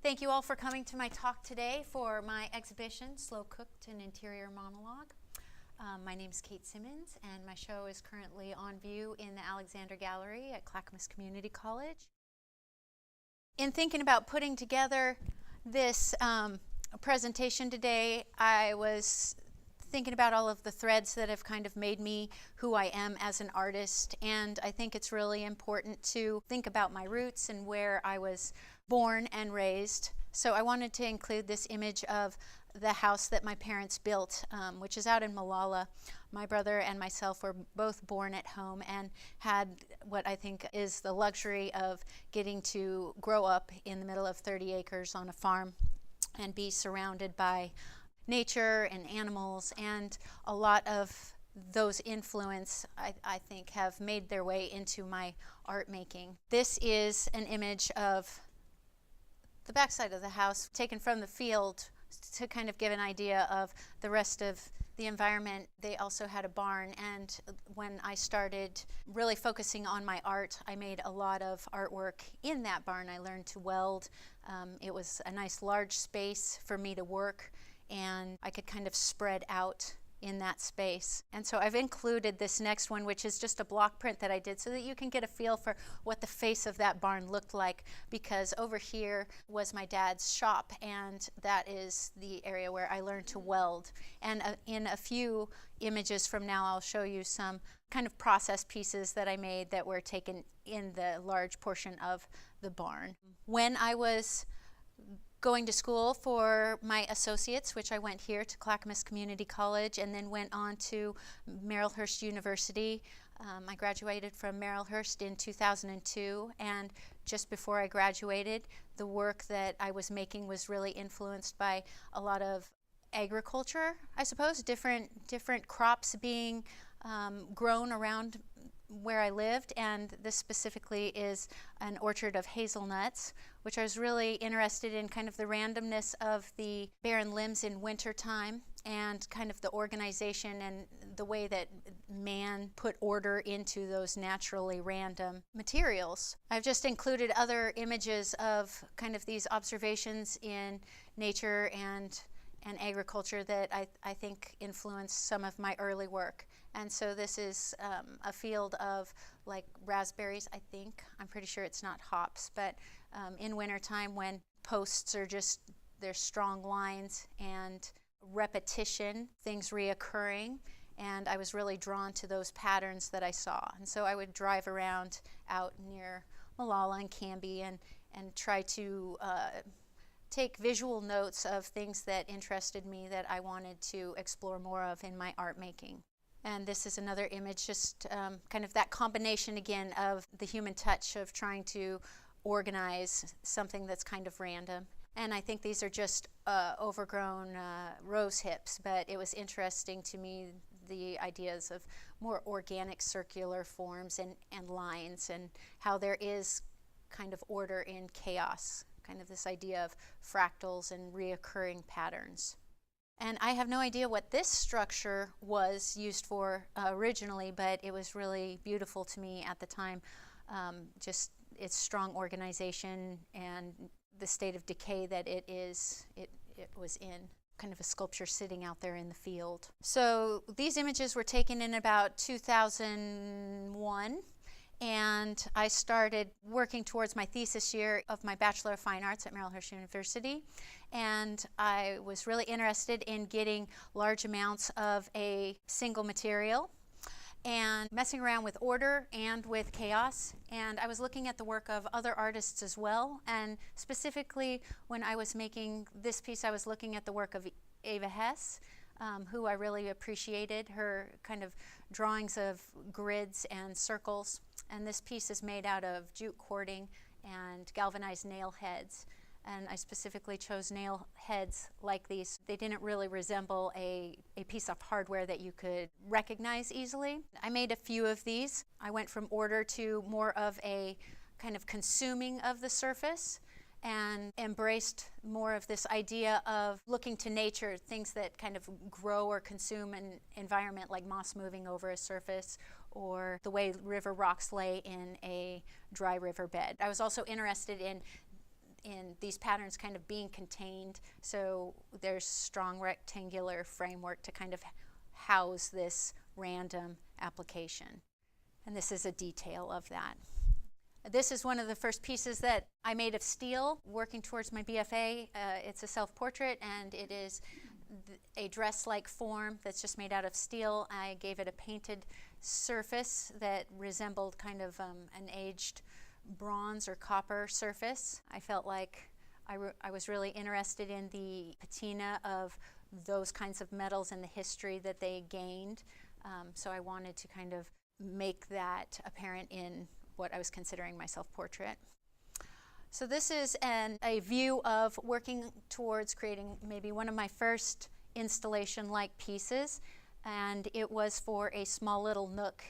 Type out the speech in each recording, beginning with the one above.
Thank you all for coming to my talk today for my exhibition, Slow Cooked, an Interior Monologue. My name is Kate Simmons, and my show is currently on view in the Alexander Gallery at Clackamas Community College. In thinking about putting together this presentation today, I was thinking about all of the threads that have kind of made me who I am as an artist, and I think it's really important to think about my roots and where I was born and raised. So I wanted to include this image of the house that my parents built, which is out in Malala. My brother and myself were both born at home and had what I think is the luxury of getting to grow up in the middle of 30 acres on a farm and be surrounded by nature and animals, and a lot of those influence I think have made their way into my art making. This is an image of the backside of the house taken from the field to kind of give an idea of the rest of the environment. They also had a barn, and when I started really focusing on my art, I made a lot of artwork in that barn. I learned to weld. It was a nice large space for me to work, and I could kind of spread out in that space. And so I've included this next one, which is just a block print that I did so that you can get a feel for what the face of that barn looked like, because over here was my dad's shop, and that is the area where I learned to weld. And in a few images from now, I'll show you some kind of process pieces that I made that were taken in the large portion of the barn. When I was going to school for my associates, which I went here to Clackamas Community College and then went on to Marylhurst University. I graduated from Marylhurst in 2002, and just before I graduated, the work that I was making was really influenced by a lot of agriculture, I suppose, different crops being grown around where I lived, and this specifically is an orchard of hazelnuts, which I was really interested in, kind of the randomness of the barren limbs in wintertime and kind of the organization and the way that man put order into those naturally random materials. I've just included other images of kind of these observations in nature and agriculture that I think influenced some of my early work. And so this is a field of like raspberries, I think. I'm pretty sure it's not hops, but in wintertime when posts are just, there's strong lines and repetition, things reoccurring, and I was really drawn to those patterns that I saw. And so I would drive around out near Malala and Canby and try to take visual notes of things that interested me that I wanted to explore more of in my art making. And this is another image, just kind of that combination again of the human touch of trying to organize something that's kind of random. And I think these are just overgrown rose hips, but it was interesting to me the ideas of more organic circular forms and lines, and how there is kind of order in chaos, kind of this idea of fractals and reoccurring patterns. And I have no idea what this structure was used for originally, but it was really beautiful to me at the time. Just its strong organization and the state of decay that it was in. Kind of a sculpture sitting out there in the field. So these images were taken in about 2001. And I started working towards my thesis year of my Bachelor of Fine Arts at Marylhurst University. And I was really interested in getting large amounts of a single material and messing around with order and with chaos. And I was looking at the work of other artists as well. And specifically, when I was making this piece, I was looking at the work of Eva Hess, who I really appreciated, her kind of drawings of grids and circles. And this piece is made out of jute cording and galvanized nail heads. And I specifically chose nail heads like these. They didn't really resemble a piece of hardware that you could recognize easily. I made a few of these. I went from order to more of a kind of consuming of the surface, and embraced more of this idea of looking to nature, things that kind of grow or consume an environment, like moss moving over a surface, or the way river rocks lay in a dry river bed. I was also interested in in these patterns kind of being contained, so there's strong rectangular framework to kind of house this random application. And this is a detail of that. This is one of the first pieces that I made of steel, working towards my BFA. It's a self-portrait, and it is a dress-like form that's just made out of steel. I gave it a painted surface that resembled kind of an aged bronze or copper surface. I felt like I was really interested in the patina of those kinds of metals and the history that they gained. So I wanted to kind of make that apparent in what I was considering my self-portrait. So this is a view of working towards creating maybe one of my first installation-like pieces, and it was for a small little nook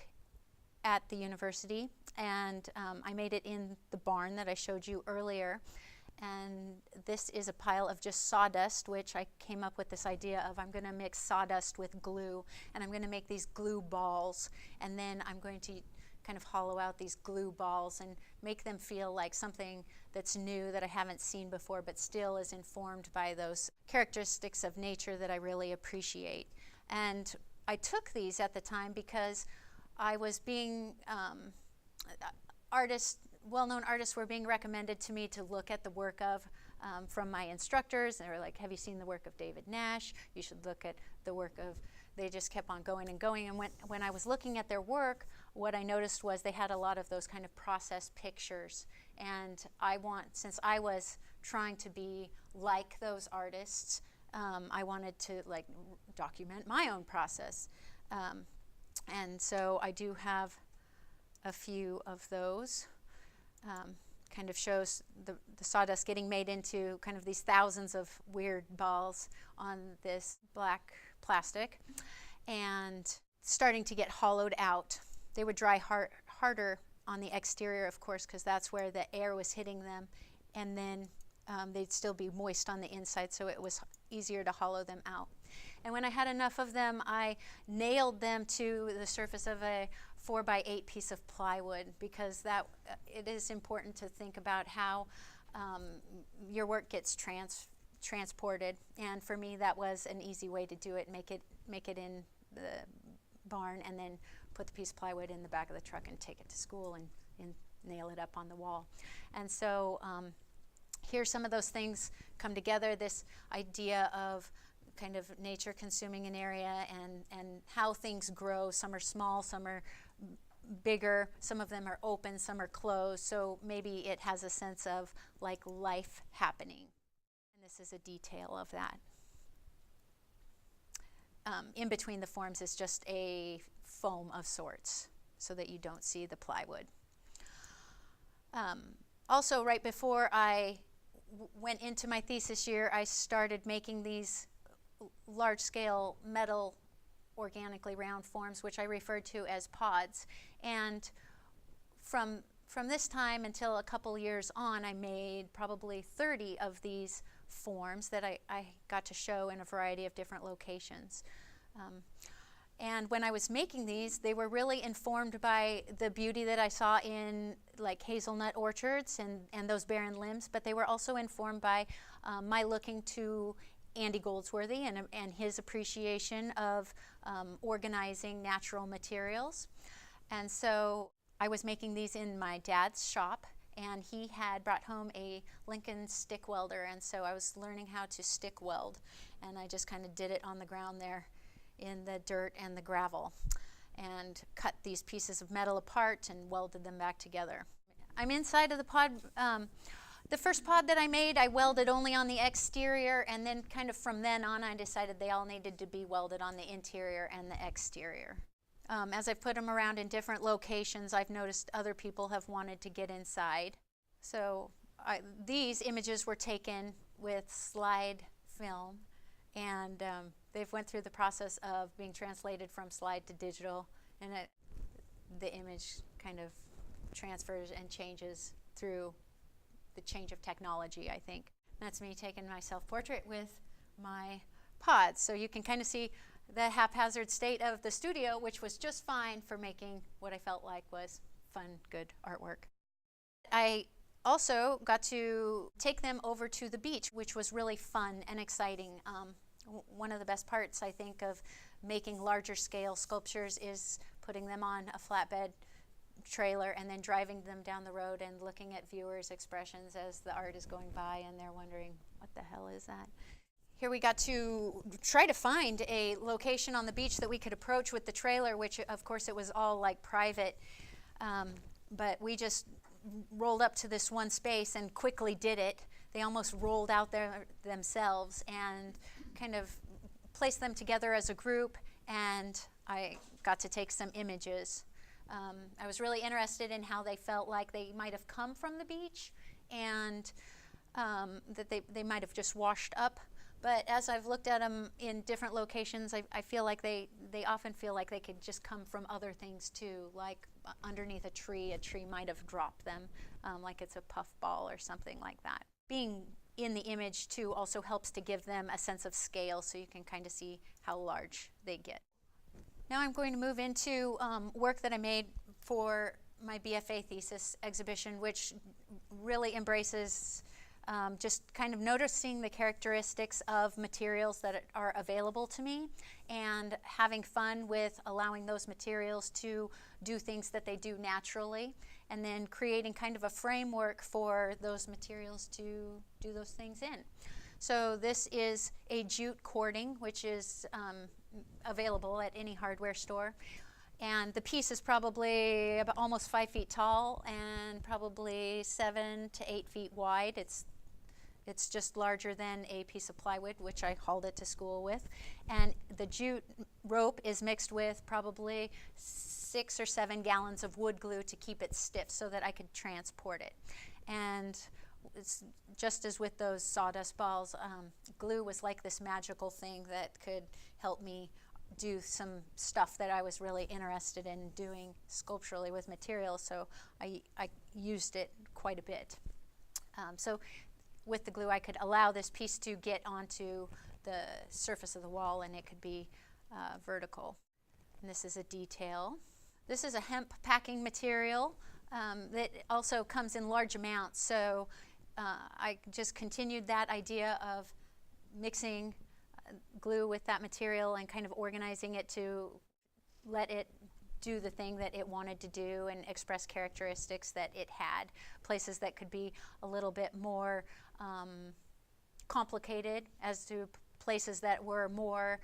at the university, and I made it in the barn that I showed you earlier. And this is a pile of just sawdust, which I came up with this idea of I'm going to mix sawdust with glue, and I'm going to make these glue balls, and then I'm going to kind of hollow out these glue balls and make them feel like something that's new that I haven't seen before, but still is informed by those characteristics of nature that I really appreciate. And I took these at the time because I was being well-known artists were being recommended to me to look at the work of from my instructors. They were like, have you seen the work of David Nash? You should look at the work of, they just kept on going and going. And when I was looking at their work, what I noticed was they had a lot of those kind of process pictures. And since I was trying to be like those artists, I wanted to like document my own process. And so I do have a few of those. Kind of shows the sawdust getting made into kind of these thousands of weird balls on this black plastic and starting to get hollowed out. They would dry harder on the exterior, of course, because that's where the air was hitting them, and then they'd still be moist on the inside, so it was easier to hollow them out. And when I had enough of them, I nailed them to the surface of a 4x8 piece of plywood, because it is important to think about how your work gets transported. And for me, that was an easy way to do it. Make it in the barn, and then put the piece of plywood in the back of the truck and take it to school and nail it up on the wall. And so here some of those things come together. This idea of kind of nature consuming an area and how things grow. Some are small, some are bigger, some of them are open, some are closed, so maybe it has a sense of like life happening. And this is a detail of that. In between the forms is just a foam of sorts so that you don't see the plywood. Also, right before I went into my thesis year, I started making these large-scale metal organically round forms, which I referred to as pods. And from this time until a couple years on, I made probably 30 of these forms that I got to show in a variety of different locations. And when I was making these, they were really informed by the beauty that I saw in like hazelnut orchards and those barren limbs, but they were also informed by my looking to Andy Goldsworthy and his appreciation of organizing natural materials. And so I was making these in my dad's shop, and he had brought home a Lincoln stick welder, and so I was learning how to stick weld, and I just kind of did it on the ground there in the dirt and the gravel and cut these pieces of metal apart and welded them back together. I'm inside of the pod. The first pod that I made, I welded only on the exterior, and then kind of from then on I decided they all needed to be welded on the interior and the exterior. As I've put them around in different locations, I've noticed other people have wanted to get inside. So these images were taken with slide film, and they've went through the process of being translated from slide to digital, and the image kind of transfers and changes through the change of technology, I think. That's me taking my self-portrait with my pods. So you can kind of see the haphazard state of the studio, which was just fine for making what I felt like was fun, good artwork. I also got to take them over to the beach, which was really fun and exciting. One of the best parts, I think, of making larger scale sculptures is putting them on a flatbed trailer and then driving them down the road and looking at viewers' expressions as the art is going by and they're wondering, what the hell is that? Here we got to try to find a location on the beach that we could approach with the trailer, which of course it was all like private, but we just rolled up to this one space and quickly did it. They almost rolled out there themselves and kind of placed them together as a group, and I got to take some images. I was really interested in how they felt like they might have come from the beach and that they might have just washed up. But as I've looked at them in different locations, I feel like they often feel like they could just come from other things too, like underneath a tree might have dropped them, like it's a puffball or something like that. Being in the image too also helps to give them a sense of scale, so you can kind of see how large they get. Now I'm going to move into work that I made for my BFA thesis exhibition, which really embraces just kind of noticing the characteristics of materials that are available to me and having fun with allowing those materials to do things that they do naturally, and then creating kind of a framework for those materials to do those things in. So this is a jute cording, which is available at any hardware store. And the piece is probably about almost 5 feet tall and probably 7 to 8 feet wide. It's just larger than a piece of plywood, which I hauled it to school with. And the jute rope is mixed with probably 6 or 7 gallons of wood glue to keep it stiff so that I could transport it. And it's just as with those sawdust balls, glue was like this magical thing that could help me do some stuff that I was really interested in doing sculpturally with materials, so I used it quite a bit. So with the glue I could allow this piece to get onto the surface of the wall, and it could be vertical. And this is a detail. This is a hemp packing material that also comes in large amounts, so I just continued that idea of mixing glue with that material and kind of organizing it to let it do the thing that it wanted to do and express characteristics that it had. Places that could be a little bit more complicated as to places that were more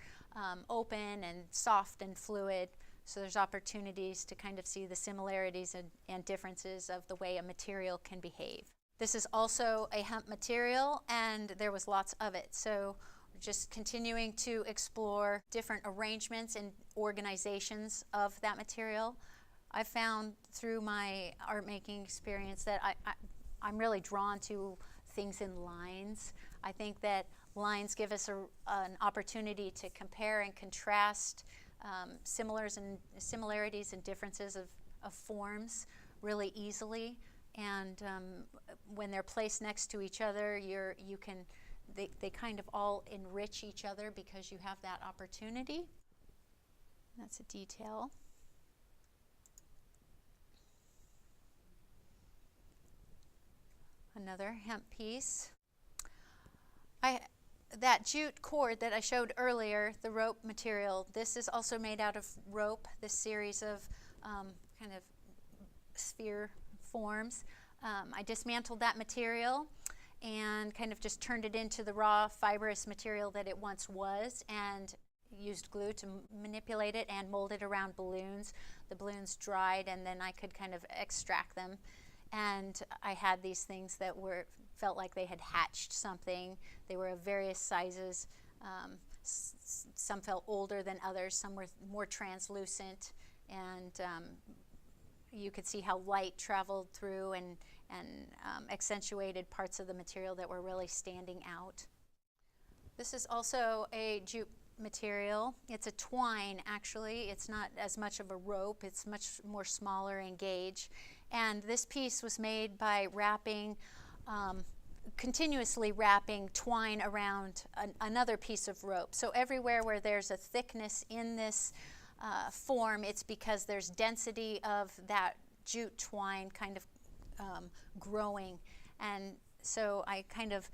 open and soft and fluid. So there's opportunities to kind of see the similarities and differences of the way a material can behave. This is also a hemp material, and there was lots of it. So just continuing to explore different arrangements and organizations of that material. I found through my art making experience that I'm really drawn to things in lines. I think that lines give us an opportunity to compare and contrast similarities and differences of forms really easily. And when they're placed next to each other, they kind of all enrich each other because you have that opportunity. That's a detail. Another hemp piece. That jute cord that I showed earlier, the rope material, this is also made out of rope, this series of kind of sphere forms. I dismantled that material and kind of just turned it into the raw fibrous material that it once was, and used glue to manipulate it and mold it around balloons. The balloons dried, and then I could kind of extract them. And I had these things that felt like they had hatched something. They were of various sizes. Some felt older than others. Some were more translucent, and you could see how light traveled through and accentuated parts of the material that were really standing out. This is also a jute material. It's a twine, actually. It's not as much of a rope. It's much more smaller in gauge. And this piece was made by wrapping, continuously wrapping twine around another piece of rope. So everywhere where there's a thickness in this form, it's because there's density of that jute twine kind of growing. And so I kind of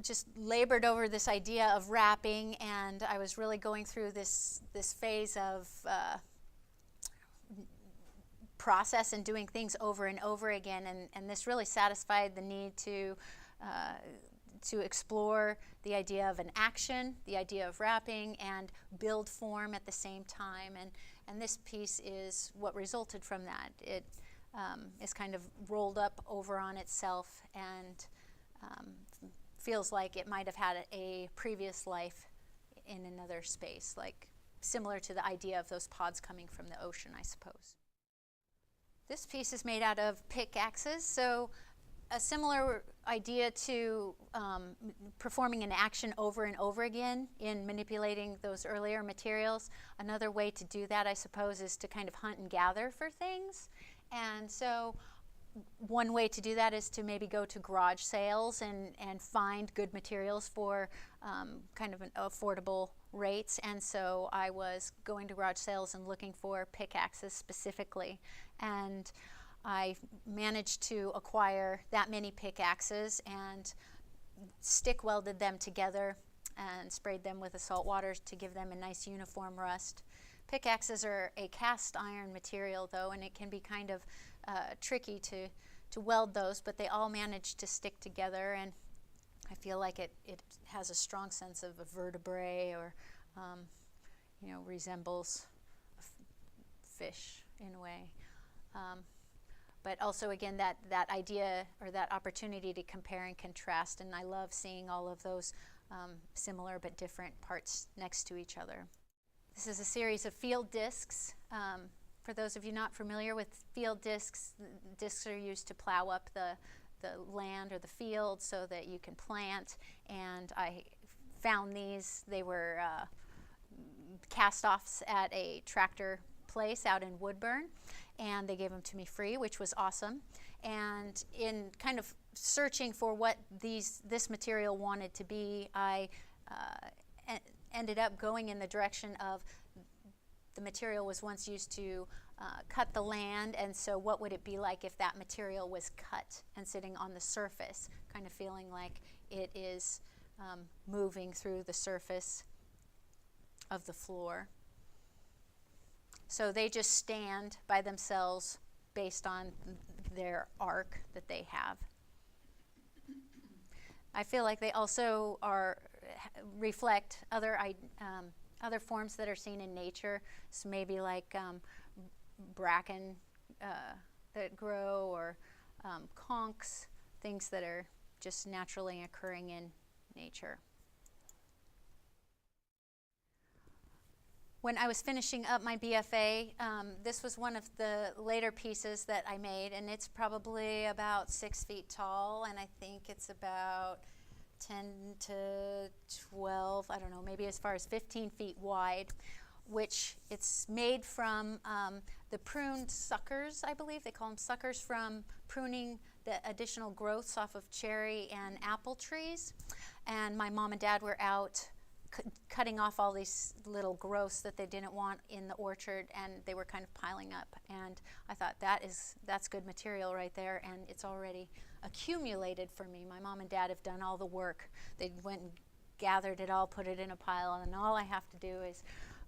just labored over this idea of wrapping, and I was really going through this phase of process and doing things over and over again, and this really satisfied the need to explore the idea of an action, the idea of wrapping, and build form at the same time. And this piece is what resulted from that. It is kind of rolled up over on itself and feels like it might have had a previous life in another space, like similar to the idea of those pods coming from the ocean, I suppose. This piece is made out of pickaxes, so a similar idea to performing an action over and over again in manipulating those earlier materials. Another way to do that, I suppose, is to kind of hunt and gather for things. And so one way to do that is to maybe go to garage sales and find good materials for kind of an affordable rates. And so I was going to garage sales and looking for pickaxes specifically. And I managed to acquire that many pickaxes and stick welded them together and sprayed them with the salt water to give them a nice uniform rust. Pickaxes are a cast iron material though, and it can be kind of tricky to weld those, but they all manage to stick together, and I feel like it has a strong sense of a vertebrae, or resembles a fish in a way. But also again that idea or that opportunity to compare and contrast, and I love seeing all of those similar but different parts next to each other. This is a series of field discs. For those of you not familiar with field discs, discs are used to plow up the land or the field so that you can plant, and I found these. They were cast-offs at a tractor place out in Woodburn, and they gave them to me free, which was awesome. And in kind of searching for what this material wanted to be, I ended up going in the direction of the material was once used to cut the land, and so what would it be like if that material was cut and sitting on the surface, kind of feeling like it is moving through the surface of the floor. So they just stand by themselves based on their arc that they have. I feel like they also reflect other forms that are seen in nature. So maybe like bracken that grow, or conchs, things that are just naturally occurring in nature. When I was finishing up my BFA, this was one of the later pieces that I made, and it's probably about 6 feet tall, and I think it's about 10 to 12, I don't know, maybe as far as 15 feet wide, which it's made from the pruned suckers, I believe. They call them suckers, from pruning the additional growths off of cherry and apple trees. And my mom and dad were out cutting off all these little growths that they didn't want in the orchard, and they were kind of piling up. And I thought, that's good material right there, and it's already accumulated for me. My mom and dad have done all the work. They went and gathered it all, put it in a pile, and all I have to do is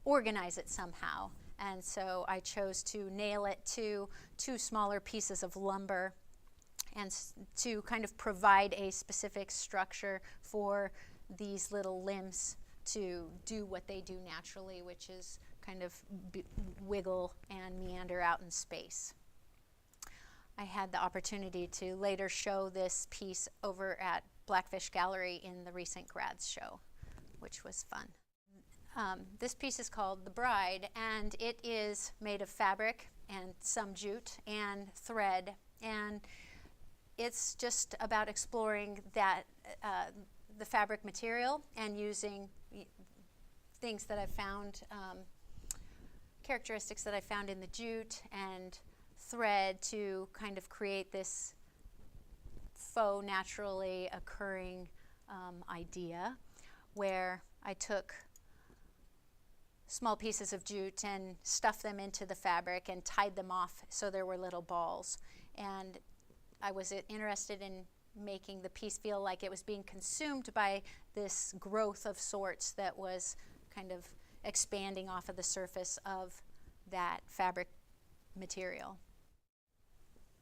organize it somehow. And so I chose to nail it to 2 smaller pieces of lumber, and to kind of provide a specific structure for these little limbs to do what they do naturally, which is kind of wiggle and meander out in space. I had the opportunity to later show this piece over at Blackfish Gallery in the recent grads show, which was fun. This piece is called The Bride, and it is made of fabric and some jute and thread, and it's just about exploring that the fabric material and using things that I've found, characteristics that I found in the jute and thread to kind of create this faux naturally occurring idea, where I took small pieces of jute and stuffed them into the fabric and tied them off so there were little balls. and I was interested in making the piece feel like it was being consumed by this growth of sorts that was kind of expanding off of the surface of that fabric material.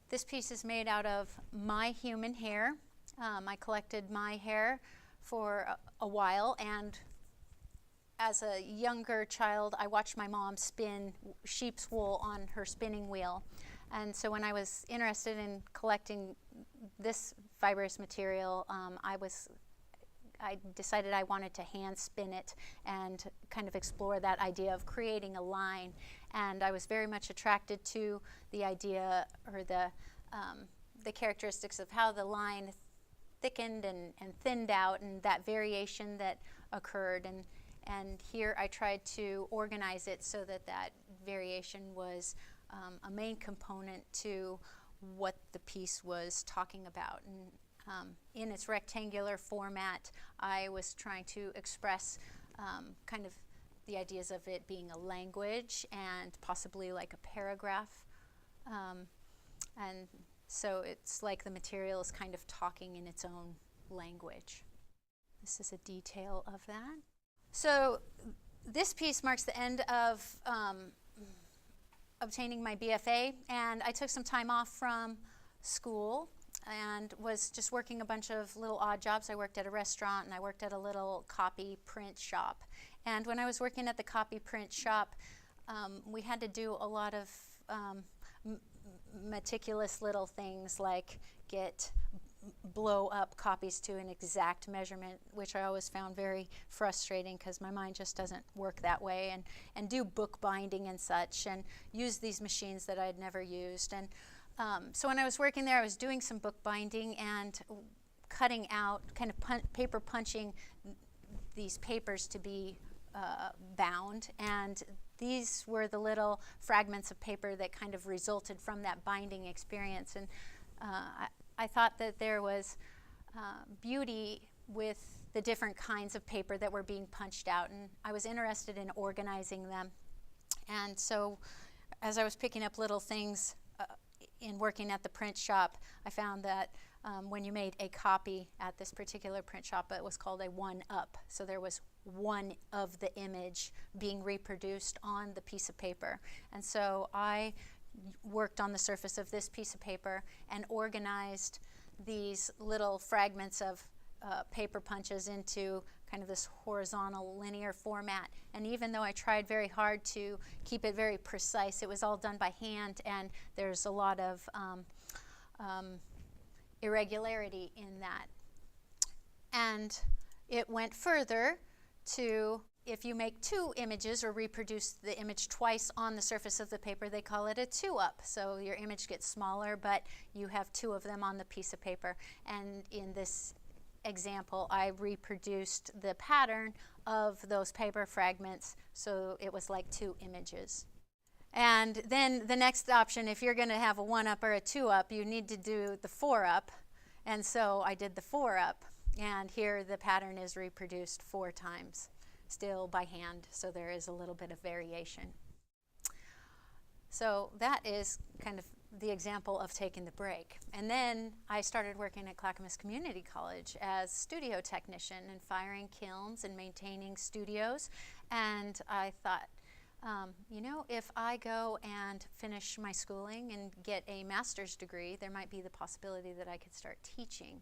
This piece is made out of my human hair. I collected my hair for a while, and as a younger child, I watched my mom spin sheep's wool on her spinning wheel. And so when I was interested in collecting this fibrous material, I decided I wanted to hand spin it and kind of explore that idea of creating a line. And I was very much attracted to the idea, or the characteristics of how the line thickened and thinned out, and that variation that occurred. And here I tried to organize it so that that variation was a main component to what the piece was talking about. And in its rectangular format, I was trying to express kind of the ideas of it being a language and possibly like a paragraph. And so it's like the material is kind of talking in its own language. This is a detail of that. So this piece marks the end of obtaining my BFA, and I took some time off from school and was just working a bunch of little odd jobs. I worked at a restaurant and I worked at a little copy print shop. And when I was working at the copy print shop, we had to do a lot of meticulous little things like blow up copies to an exact measurement, which I always found very frustrating because my mind just doesn't work that way, and do book binding and such, and use these machines that I had never used. And so when I was working there, I was doing some book binding and cutting out, kind of paper punching these papers to be bound, and these were the little fragments of paper that kind of resulted from that binding experience. And I thought that there was beauty with the different kinds of paper that were being punched out, and I was interested in organizing them. And so as I was picking up little things in working at the print shop, I found that when you made a copy at this particular print shop, it was called a one-up. So there was one of the image being reproduced on the piece of paper. And so I worked on the surface of this piece of paper and organized these little fragments of paper punches into kind of this horizontal linear format. And even though I tried very hard to keep it very precise, it was all done by hand, and there's a lot of irregularity in that. And it went further to, if you make two images or reproduce the image twice on the surface of the paper, they call it a two-up. So your image gets smaller, but you have two of them on the piece of paper. And in this example, I reproduced the pattern of those paper fragments, so it was like two images. And then the next option, if you're going to have a one-up or a two-up, you need to do the four-up. And so I did the four-up, and here the pattern is reproduced 4 times, still by hand, so there is a little bit of variation. So that is kind of the example of taking the break. And then I started working at Clackamas Community College as studio technician and firing kilns and maintaining studios. And I thought, you know, if I go and finish my schooling and get a master's degree, there might be the possibility that I could start teaching,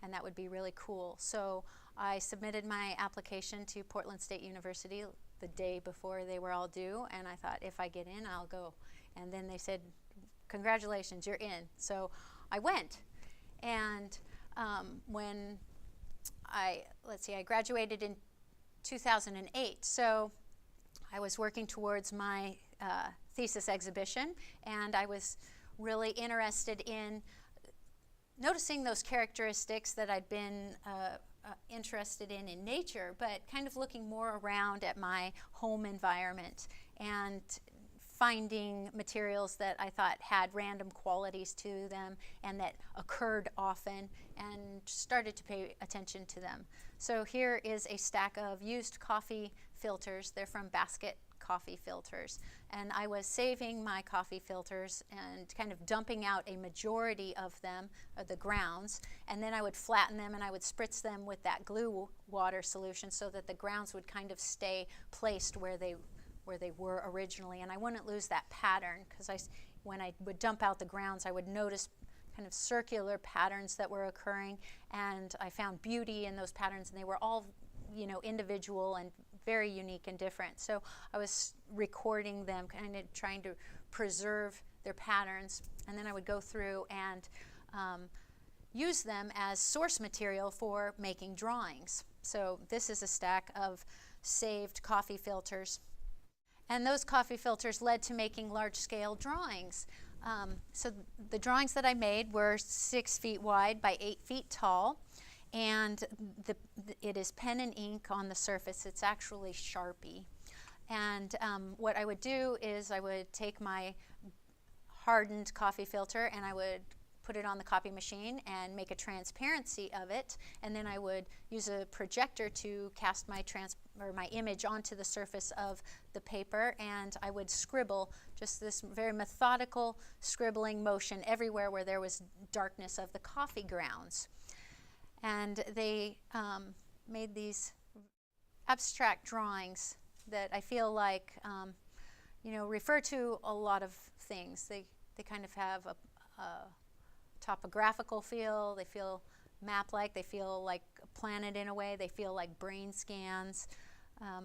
and that would be really cool. So I submitted my application to Portland State University the day before they were all due, and I thought, if I get in, I'll go. And then they said, congratulations, you're in. So I went. And when I graduated in 2008. So I was working towards my thesis exhibition, and I was really interested in noticing those characteristics that I'd been interested in nature, but kind of looking more around at my home environment and finding materials that I thought had random qualities to them and that occurred often, and started to pay attention to them. So here is a stack of used coffee filters. They're from Basket coffee filters. And I was saving my coffee filters and kind of dumping out a majority of them, or the grounds, and then I would flatten them and I would spritz them with that glue water solution so that the grounds would kind of stay placed where they were originally, and I wouldn't lose that pattern, because when I would dump out the grounds, I would notice kind of circular patterns that were occurring, and I found beauty in those patterns, and they were all, you know, individual and very unique and different. So I was recording them, kind of trying to preserve their patterns, and then I would go through and use them as source material for making drawings. So this is a stack of saved coffee filters. And those coffee filters led to making large-scale drawings. So the drawings that I made were 6 feet wide by 8 feet tall, and it is pen and ink on the surface. It's actually Sharpie. And what I would do is I would take my hardened coffee filter and I would put it on the copy machine and make a transparency of it, and then I would use a projector to cast my image onto the surface of the paper, and I would scribble, just this very methodical scribbling motion everywhere where there was darkness of the coffee grounds. And they made these abstract drawings that I feel like you know, refer to a lot of things. They kind of have a topographical feel, they feel map-like, they feel like a planet in a way, they feel like brain scans,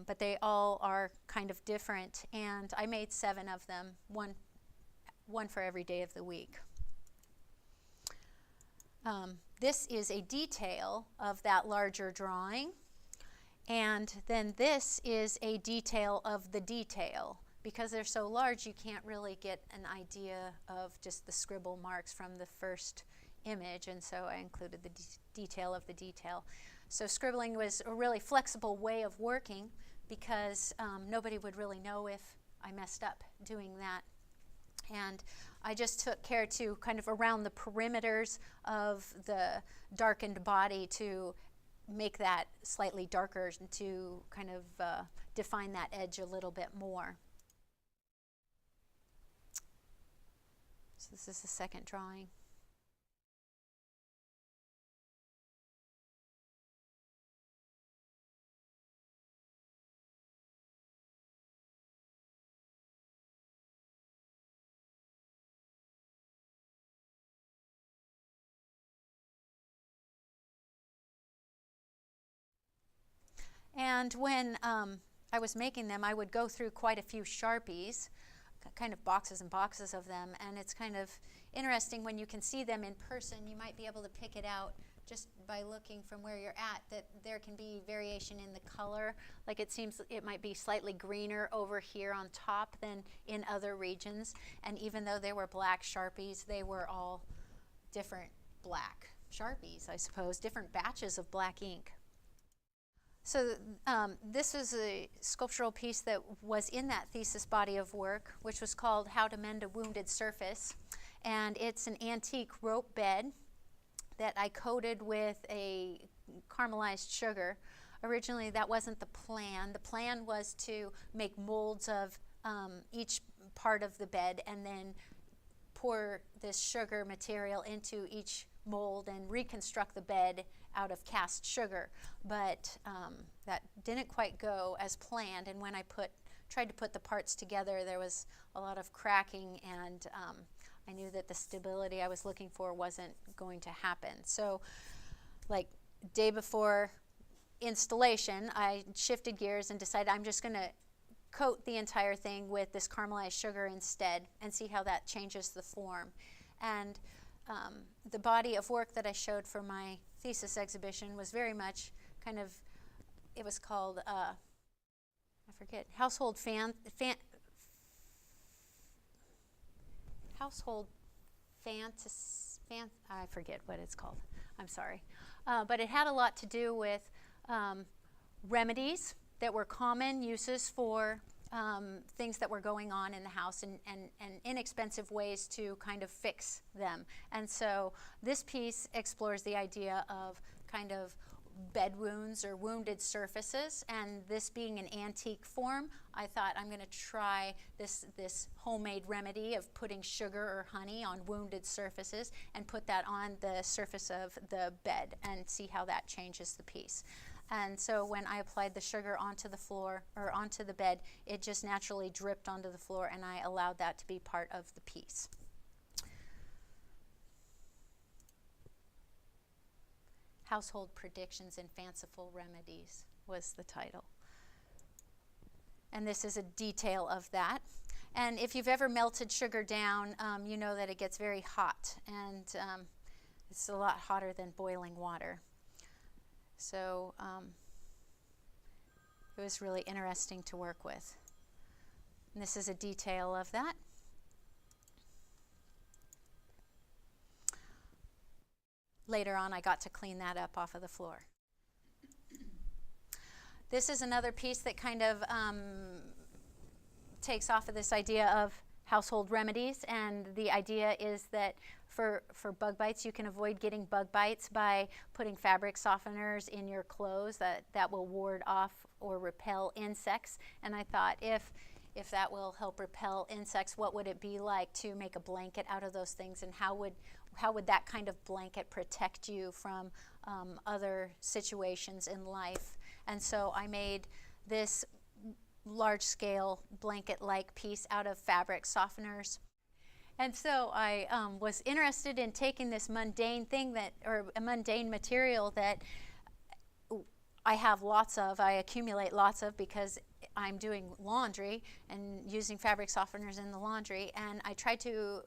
but they all are kind of different, and I made 7 of them, one for every day of the week. This is a detail of that larger drawing, and then this is a detail of the detail. Because they're so large, you can't really get an idea of just the scribble marks from the first image, and so I included the detail of the detail. So scribbling was a really flexible way of working, because nobody would really know if I messed up doing that. And I just took care to kind of around the perimeters of the darkened body to make that slightly darker, to kind of define that edge a little bit more. So this is the second drawing. And when I was making them, I would go through quite a few Sharpies, kind of boxes and boxes of them, and it's kind of interesting when you can see them in person. You might be able to pick it out just by looking from where you're at, that there can be variation in the color. Like it seems it might be slightly greener over here on top than in other regions, and even though they were black Sharpies, they were all different black Sharpies, I suppose, different batches of black ink. So this is a sculptural piece that was in that thesis body of work, which was called How to Mend a Wounded Surface. And it's an antique rope bed that I coated with a caramelized sugar. Originally, that wasn't the plan. The plan was to make molds of each part of the bed and then pour this sugar material into each mold and reconstruct the bed out of cast sugar, but that didn't quite go as planned, and when I tried to put the parts together, there was a lot of cracking, and I knew that the stability I was looking for wasn't going to happen. So like day before installation, I shifted gears and decided I'm just going to coat the entire thing with this caramelized sugar instead and see how that changes the form. And the body of work that I showed for my thesis exhibition was very much kind of, it was called, I forget, household I forget what it's called, I'm sorry. But it had a lot to do with remedies that were common uses for things that were going on in the house, and inexpensive ways to kind of fix them. And so this piece explores the idea of kind of bed wounds or wounded surfaces, and this being an antique form, I thought I'm going to try this homemade remedy of putting sugar or honey on wounded surfaces and put that on the surface of the bed and see how that changes the piece. And so when I applied the sugar onto the floor or onto the bed, it just naturally dripped onto the floor, and I allowed that to be part of the piece. Household Predictions and Fanciful Remedies was the title. And this is a detail of that. And if you've ever melted sugar down, you know that it gets very hot, and it's a lot hotter than boiling water. So it was really interesting to work with. And this is a detail of that. Later on, I got to clean that up off of the floor. This is another piece that kind of takes off of this idea of household remedies, and the idea is that for bug bites, you can avoid getting bug bites by putting fabric softeners in your clothes that will ward off or repel insects. And I thought, if that will help repel insects, what would it be like to make a blanket out of those things, and how would that kind of blanket protect you from other situations in life? And so I made this large-scale blanket-like piece out of fabric softeners. And so I was interested in taking this mundane thing or a mundane material that I have lots of, I accumulate lots of because I'm doing laundry and using fabric softeners in the laundry, and I tried to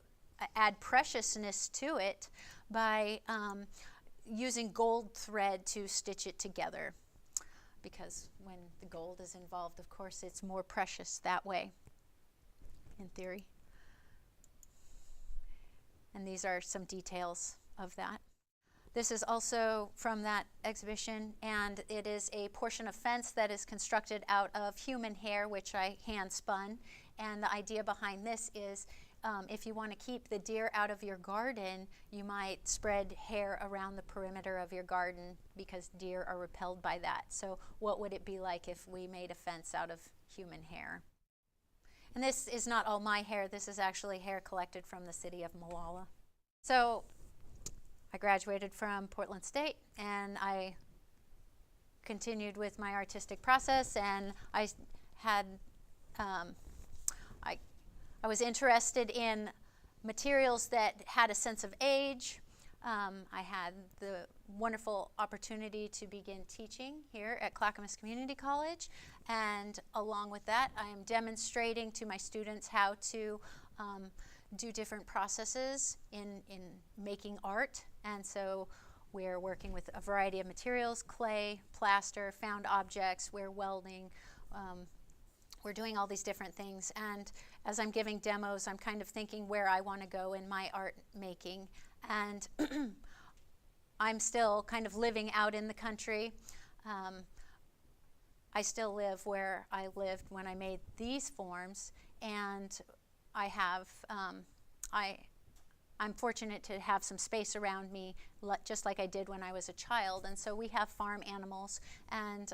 add preciousness to it by using gold thread to stitch it together, because when the gold is involved, of course, it's more precious that way, in theory. And these are some details of that. This is also from that exhibition, and it is a portion of fence that is constructed out of human hair, which I hand spun. And the idea behind this is if you want to keep the deer out of your garden, you might spread hair around the perimeter of your garden because deer are repelled by that. So what would it be like if we made a fence out of human hair? And this is not all my hair. This is actually hair collected from the city of Molalla. So I graduated from Portland State, and I continued with my artistic process, and I had I was interested in materials that had a sense of age. I had the wonderful opportunity to begin teaching here at Clackamas Community College, and along with that, I am demonstrating to my students how to do different processes in making art. And so we're working with a variety of materials: clay, plaster, found objects, we're welding. We're doing all these different things, and as I'm giving demos, I'm kind of thinking where I want to go in my art making. And I'm still kind of living out in the country. I still live where I lived when I made these forms, and I have I'm fortunate to have some space around me, just like I did when I was a child. And so we have farm animals, and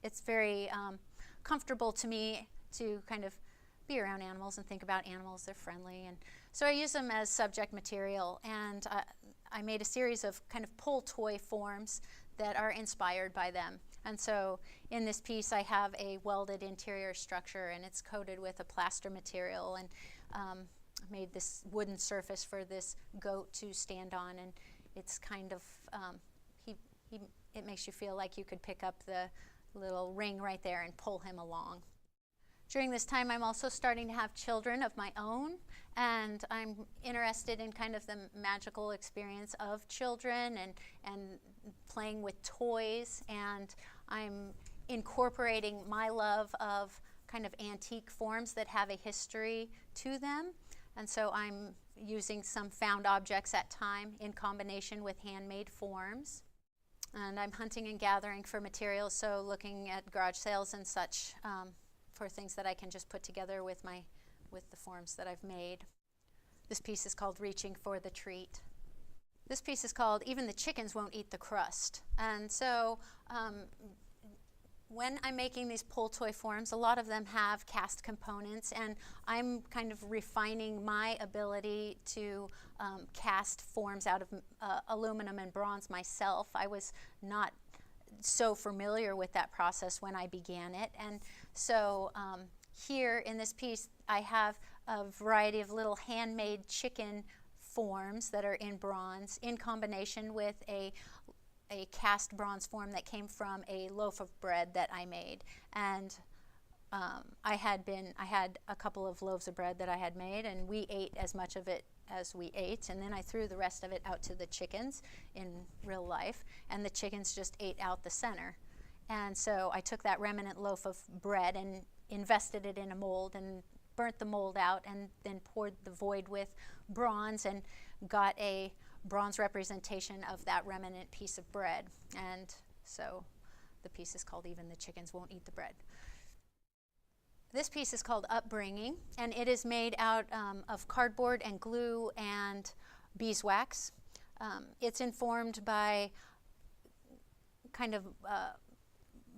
it's very comfortable to me to kind of be around animals and think about animals. They're friendly, and so I use them as subject material. And I made a series of kind of pull toy forms that are inspired by them. And so in this piece, I have a welded interior structure, and it's coated with a plaster material, and made this wooden surface for this goat to stand on, and it's kind of it makes you feel like you could pick up the little ring right there and pull him along. During this time, I'm also starting to have children of my own, and I'm interested in kind of the magical experience of children and playing with toys, and I'm incorporating my love of kind of antique forms that have a history to them. And so I'm using some found objects at time in combination with handmade forms. And I'm hunting and gathering for materials, so looking at garage sales and such for things that I can just put together with the forms that I've made. This piece is called Reaching for the Treat. This piece is called Even the Chickens Won't Eat the Crust. And so when I'm making these pull toy forms, a lot of them have cast components, and I'm kind of refining my ability to cast forms out of aluminum and bronze myself. I was not so familiar with that process when I began it, and so here in this piece I have a variety of little handmade chicken forms that are in bronze in combination with a cast bronze form that came from a loaf of bread that I made. And I had a couple of loaves of bread that I had made, and we ate as much of it as we ate, and then I threw the rest of it out to the chickens in real life, and the chickens just ate out the center. And so I took that remnant loaf of bread and invested it in a mold and burnt the mold out, and then poured the void with bronze and got a bronze representation of that remnant piece of bread. And so the piece is called Even the Chickens Won't Eat the Bread. This piece is called Upbringing, and it is made out of cardboard and glue and beeswax. It's informed by kind of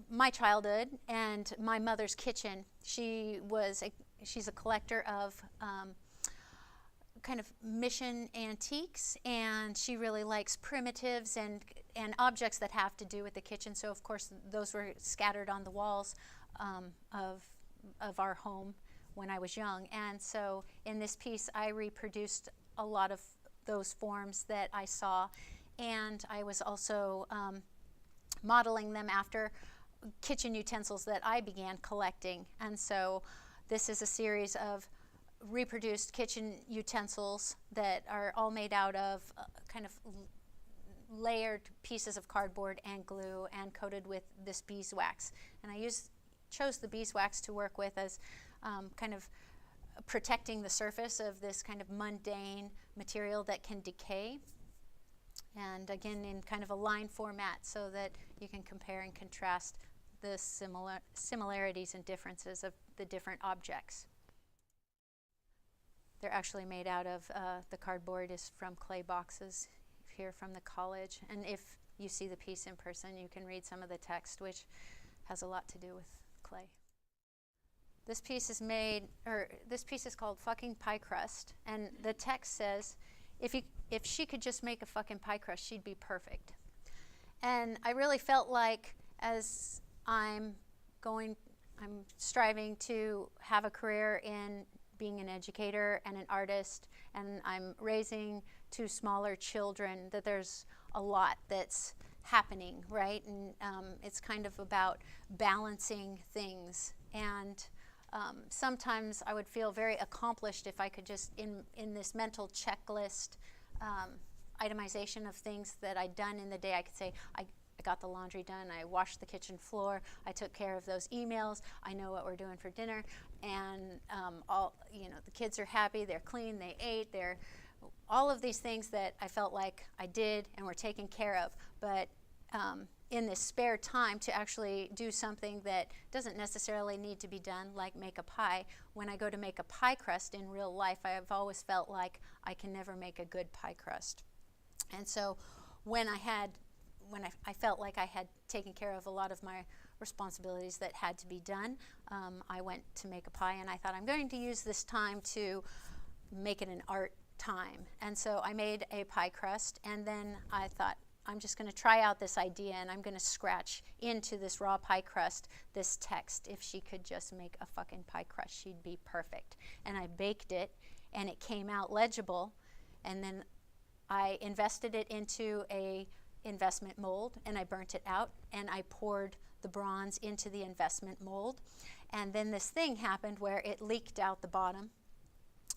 my childhood and my mother's kitchen. She's a collector of kind of mission antiques, and she really likes primitives and objects that have to do with the kitchen. So of course those were scattered on the walls of our home when I was young. And so in this piece I reproduced a lot of those forms that I saw, and I was also modeling them after kitchen utensils that I began collecting. And so this is a series of reproduced kitchen utensils that are all made out of kind of layered pieces of cardboard and glue and coated with this beeswax. And I chose the beeswax to work with as kind of protecting the surface of this kind of mundane material that can decay. And again, in kind of a line format so that you can compare and contrast the similarities and differences of the different objects. They're actually made out of, the cardboard is from clay boxes here from the college. And if you see the piece in person, you can read some of the text, which has a lot to do with clay. This piece is called Fucking Pie Crust, and the text says, if she could just make a fucking pie crust, she'd be perfect. And I really felt like as I'm striving to have a career in being an educator and an artist, and I'm raising two smaller children, that there's a lot that's happening, right? And it's kind of about balancing things. And sometimes I would feel very accomplished if I could just, in this mental checklist itemization of things that I'd done in the day, I could say, I got the laundry done, I washed the kitchen floor, I took care of those emails, I know what we're doing for dinner, and the kids are happy, they're clean, they ate, they're all of these things that I felt like I did and were taken care of. But in this spare time to actually do something that doesn't necessarily need to be done, like make a pie, when I go to make a pie crust in real life, I've always felt like I can never make a good pie crust. And so when I felt like I had taken care of a lot of my responsibilities that had to be done, I went to make a pie, and I thought, I'm going to use this time to make it an art time. And so I made a pie crust, and then I thought, I'm just going to try out this idea, and I'm going to scratch into this raw pie crust this text, if she could just make a fucking pie crust, she'd be perfect. And I baked it, and it came out legible, and then I invested it into a investment mold, and I burnt it out, and I poured the bronze into the investment mold. And then this thing happened where it leaked out the bottom,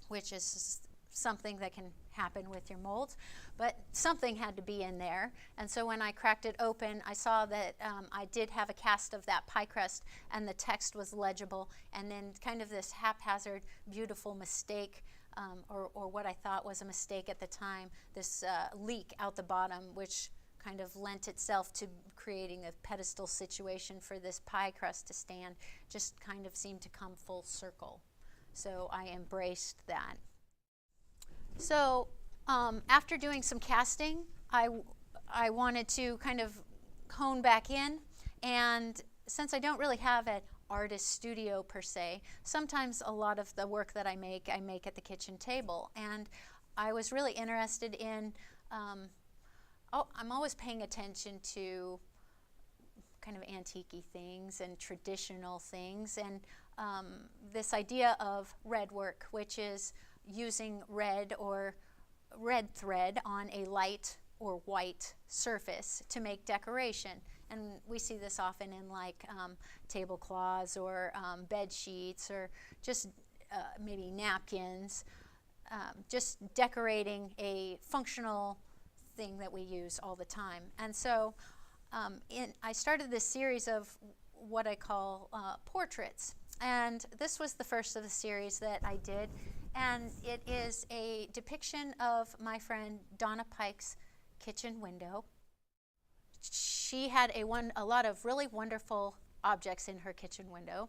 which is something that can happen with your molds, but something had to be in there. And so when I cracked it open, I saw that I did have a cast of that pie crust, and the text was legible, and then kind of this haphazard, beautiful mistake, or what I thought was a mistake at the time, this leak out the bottom, which kind of lent itself to creating a pedestal situation for this pie crust to stand, just kind of seemed to come full circle. So I embraced that. So After doing some casting, I wanted to kind of hone back in, and since I don't really have an artist studio per se, sometimes a lot of the work that I make at the kitchen table, and I was really interested in, I'm always paying attention to kind of antique-y things and traditional things, and this idea of red work, which is using red thread on a light or white surface to make decoration. And we see this often in like tablecloths or bed sheets, or just maybe napkins, just decorating a functional thing that we use all the time. And so I started this series of what I call portraits, and this was the first of the series that I did, and it is a depiction of my friend Donna Pike's kitchen window. She had a lot of really wonderful objects in her kitchen window,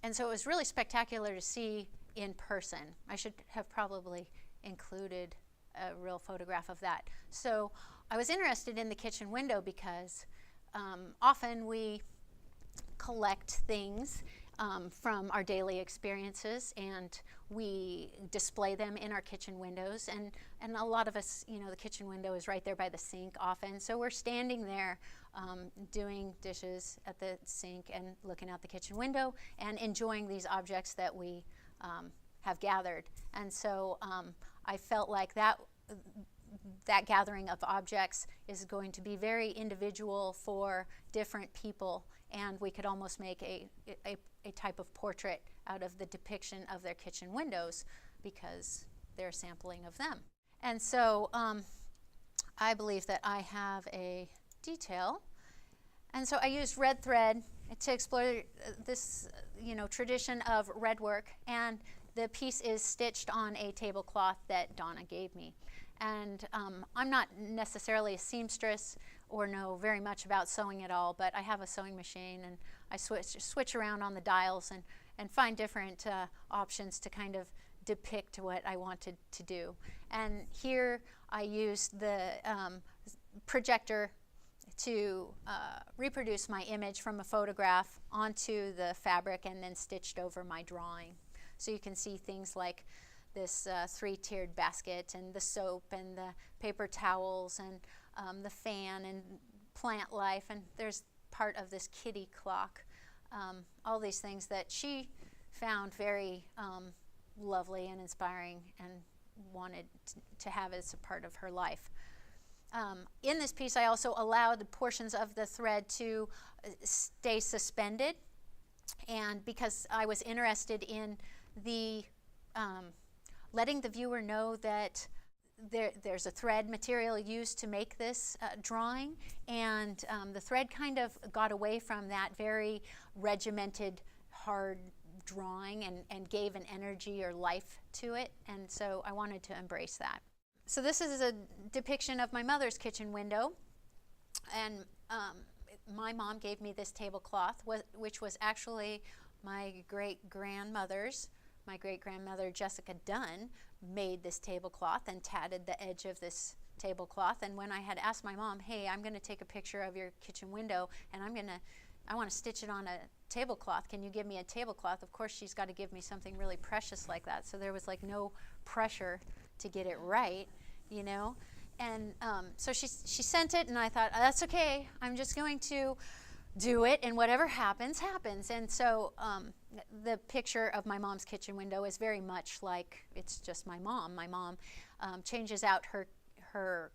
and so it was really spectacular to see in person. I should have probably included a real photograph of that. So I was interested in the kitchen window because often we collect things from our daily experiences, and we display them in our kitchen windows, and a lot of us, you know, the kitchen window is right there by the sink often, so we're standing there doing dishes at the sink and looking out the kitchen window and enjoying these objects that we have gathered. And so I felt like that gathering of objects is going to be very individual for different people, and we could almost make a type of portrait out of the depiction of their kitchen windows because they're sampling of them. And so I believe that I have a detail, and so I used red thread to explore this, you know, tradition of red work, and the piece is stitched on a tablecloth that Donna gave me. And I'm not necessarily a seamstress or know very much about sewing at all, but I have a sewing machine, and I switch around on the dials and find different options to kind of depict what I wanted to do. And here I used the projector to reproduce my image from a photograph onto the fabric and then stitched over my drawing. So you can see things like this three-tiered basket, and the soap, and the paper towels, and the fan, and plant life, and there's part of this kitty clock. All these things that she found very lovely and inspiring and wanted to have as a part of her life. In this piece, I also allowed portions of the thread to stay suspended, and because I was interested in the letting the viewer know that there's a thread material used to make this drawing, and the thread kind of got away from that very regimented, hard drawing and gave an energy or life to it, and so I wanted to embrace that. So this is a depiction of my mother's kitchen window, and my mom gave me this tablecloth, which was actually my great-grandmother's. My great-grandmother, Jessica Dunn, made this tablecloth and tatted the edge of this tablecloth. And when I had asked my mom, hey, I'm going to take a picture of your kitchen window, and I want to stitch it on a tablecloth. Can you give me a tablecloth? Of course, she's got to give me something really precious like that. So there was like no pressure to get it right, you know. And so she sent it, and I thought, that's okay. I'm just going to do it, and whatever happens, happens. And so the picture of my mom's kitchen window is very much like it's just my mom. My mom changes out her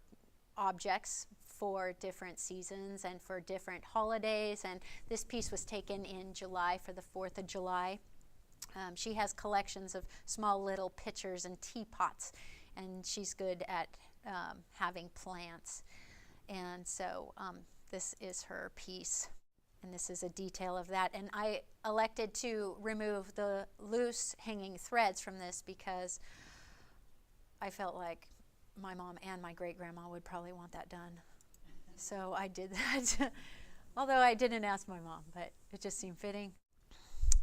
objects for different seasons and for different holidays, and this piece was taken in July for the 4th of July. She has collections of small little pitchers and teapots, and she's good at having plants. And so this is her piece. And this is a detail of that. And I elected to remove the loose hanging threads from this because I felt like my mom and my great-grandma would probably want that done. So I did that, although I didn't ask my mom, but it just seemed fitting.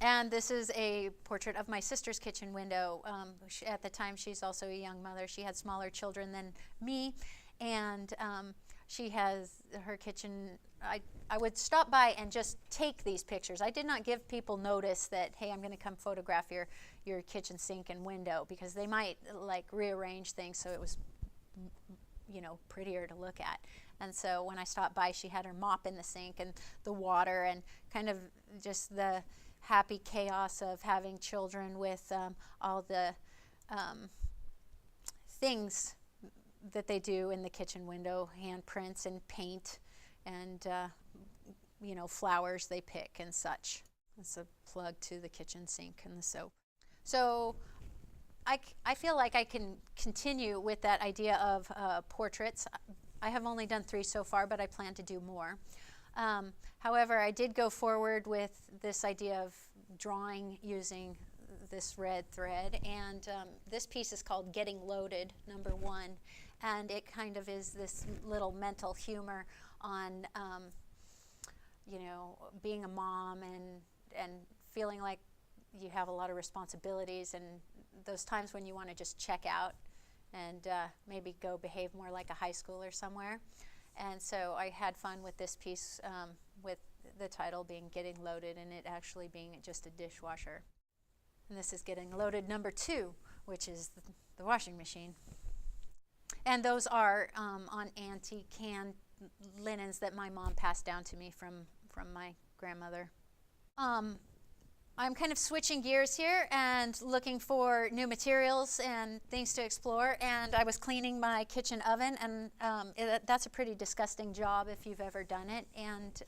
And this is a portrait of my sister's kitchen window. At the time, she's also a young mother. She had smaller children than me, and she has her kitchen. I would stop by and just take these pictures. I did not give people notice that, hey, I'm going to come photograph your kitchen sink and window, because they might like rearrange things so it was, you know, prettier to look at. And so when I stopped by, she had her mop in the sink and the water, and kind of just the happy chaos of having children with all the things that they do in the kitchen window, handprints and paint and you know, flowers they pick and such. It's a plug to the kitchen sink and the soap. So I feel like I can continue with that idea of portraits. I have only done 3 so far, but I plan to do more. However, I did go forward with this idea of drawing using this red thread, and this piece is called Getting Loaded, number 1, and it kind of is this little mental humor on you know, being a mom and feeling like you have a lot of responsibilities, and those times when you want to just check out and maybe go behave more like a high schooler somewhere. And so I had fun with this piece, with the title being Getting Loaded, and it actually being just a dishwasher. And this is Getting Loaded number 2, which is the washing machine. And those are on antique hand linens that my mom passed down to me from my grandmother. I'm kind of switching gears here and looking for new materials and things to explore, and I was cleaning my kitchen oven, and that's a pretty disgusting job if you've ever done it. And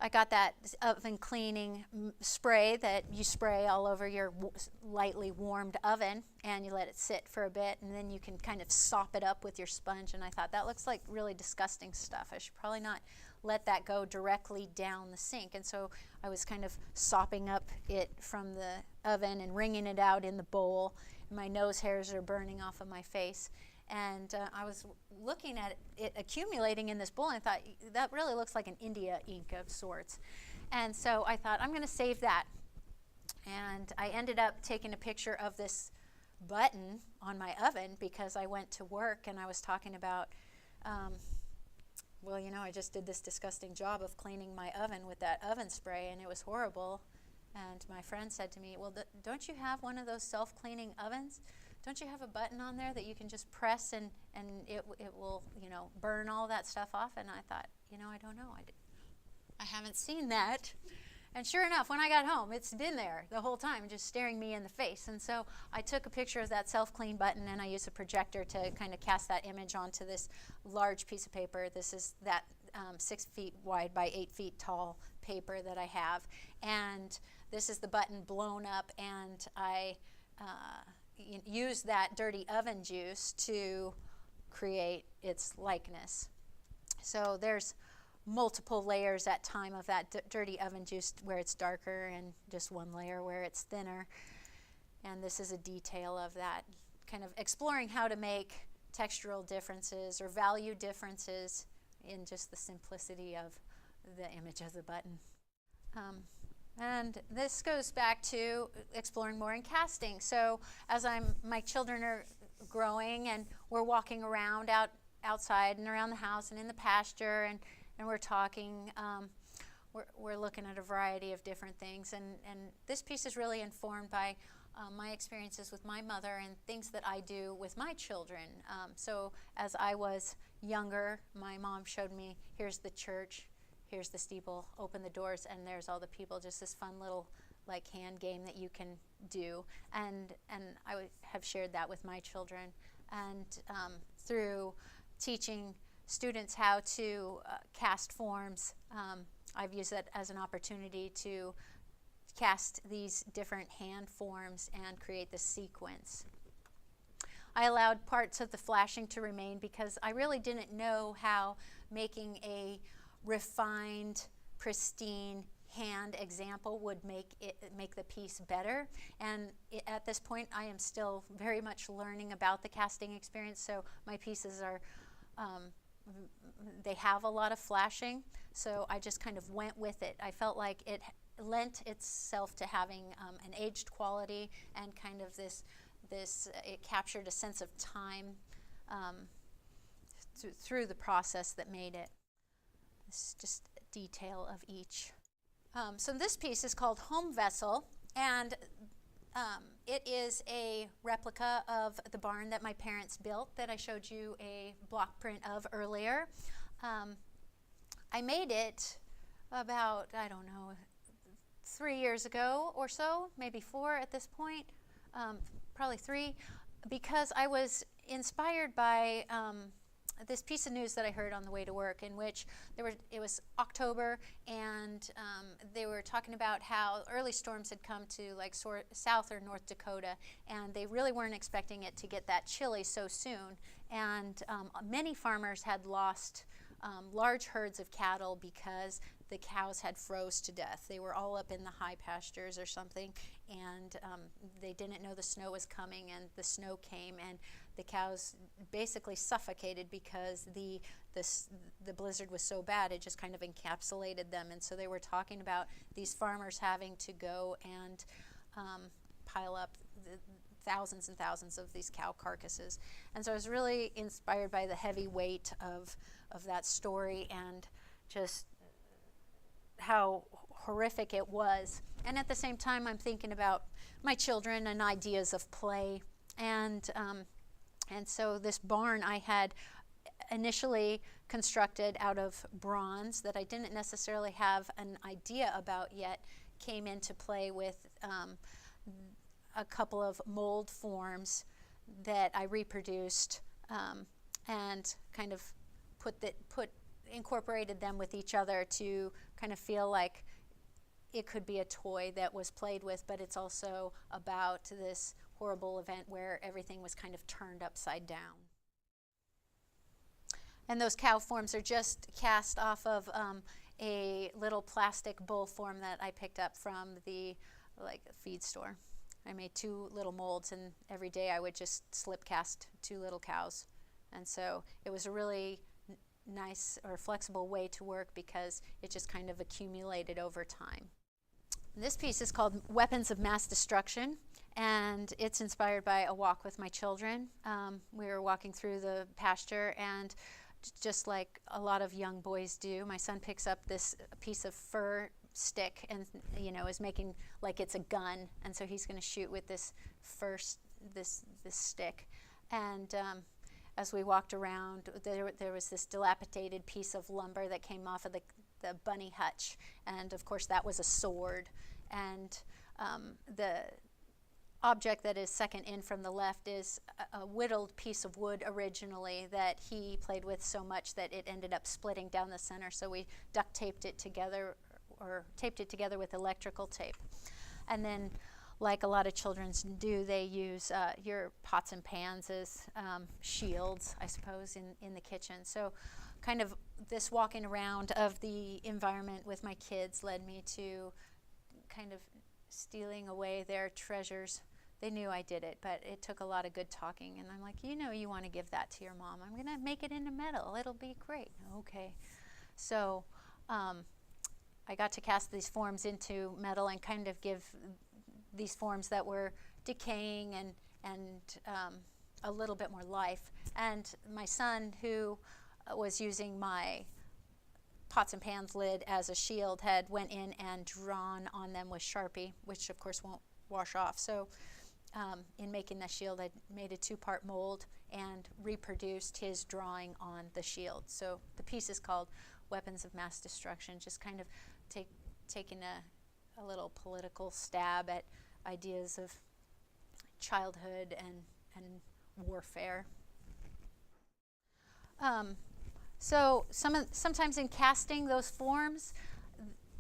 I got that oven cleaning spray that you spray all over your lightly warmed oven, and you let it sit for a bit, and then you can kind of sop it up with your sponge. And I thought, that looks like really disgusting stuff. I should probably not let that go directly down the sink. And so I was kind of sopping up it from the oven and wringing it out in the bowl. My nose hairs are burning off of my face. And I was looking at it accumulating in this bowl, and I thought, that really looks like an India ink of sorts. And so I thought, I'm going to save that. And I ended up taking a picture of this button on my oven, because I went to work and I was talking about, well, you know, I just did this disgusting job of cleaning my oven with that oven spray, and it was horrible. And my friend said to me, well, don't you have one of those self-cleaning ovens? Don't you have a button on there that you can just press and it will, you know, burn all that stuff off? And I thought, you know, I don't know. I haven't seen that. And sure enough, when I got home, it's been there the whole time, just staring me in the face. And so I took a picture of that self-clean button, and I used a projector to kind of cast that image onto this large piece of paper. This is that 6 feet wide by 8 feet tall paper that I have. And this is the button blown up, and I use that dirty oven juice to create its likeness. So there's multiple layers at time of that dirty oven juice where it's darker, and just one layer where it's thinner. And this is a detail of that, kind of exploring how to make textural differences or value differences in just the simplicity of the image of the button. And this goes back to exploring more in casting. So as my children are growing, and we're walking around outside and around the house and in the pasture, and we're talking, we're looking at a variety of different things. And this piece is really informed by my experiences with my mother and things that I do with my children. So as I was younger, my mom showed me, here's the church, here's the steeple, open the doors, and there's all the people, just this fun little like hand game that you can do. And I have shared that with my children. And through teaching students how to cast forms, I've used that as an opportunity to cast these different hand forms and create the sequence. I allowed parts of the flashing to remain because I really didn't know how making a refined, pristine hand example would make the piece better. And at this point, I am still very much learning about the casting experience. So my pieces are, they have a lot of flashing. So I just kind of went with it. I felt like lent itself to having an aged quality and kind of this it captured a sense of time through the process that made it. This is just a detail of each. So this piece is called Home Vessel, and it is a replica of the barn that my parents built that I showed you a block print of earlier. I made it about, I don't know, 3 years ago or so, maybe 4 at this point, probably 3, because I was inspired by this piece of news that I heard on the way to work, in which it was October, and they were talking about how early storms had come to like South or North Dakota, and they really weren't expecting it to get that chilly so soon. And many farmers had lost large herds of cattle because the cows had froze to death. They were all up in the high pastures or something, and they didn't know the snow was coming, and the snow came, and the cows basically suffocated because the blizzard was so bad it just kind of encapsulated them. And so they were talking about these farmers having to go and pile up thousands and thousands of these cow carcasses. And so I was really inspired by the heavy weight of that story and just how horrific it was. And at the same time, I'm thinking about my children and ideas of play. And so this barn I had initially constructed out of bronze that I didn't necessarily have an idea about yet came into play with a couple of mold forms that I reproduced and kind of incorporated them with each other to kind of feel like it could be a toy that was played with, but it's also about this horrible event where everything was kind of turned upside down. And those cow forms are just cast off of a little plastic bowl form that I picked up from the feed store. I made 2 little molds, and every day I would just slip cast 2 little cows. And so it was a really nice or flexible way to work because it just kind of accumulated over time. This piece is called Weapons of Mass Destruction, and it's inspired by a walk with my children. We were walking through the pasture, and just like a lot of young boys do, my son picks up this piece of fir stick and is making like it's a gun, and so he's going to shoot with this stick. And as we walked around, there was this dilapidated piece of lumber that came off of the bunny hutch, and of course that was a sword. And the object that is second in from the left is a whittled piece of wood originally that he played with so much that it ended up splitting down the center, so we duct taped it together, or taped it together with electrical tape. And then, like a lot of children do, they use your pots and pans as shields, I suppose, in the kitchen. So kind of this walking around of the environment with my kids led me to kind of stealing away their treasures. They knew I did it, but it took a lot of good talking. And I'm like, you want to give that to your mom. I'm going to make it into metal. It'll be great. Okay. So I got to cast these forms into metal and kind of give these forms that were decaying and a little bit more life. And my son, who was using my pots and pans lid as a shield, went in and drawn on them with Sharpie, which of course won't wash off. So in making the shield, I made a 2-part mold and reproduced his drawing on the shield. So the piece is called Weapons of Mass Destruction, just kind of taking a little political stab at ideas of childhood and warfare. So sometimes in casting those forms,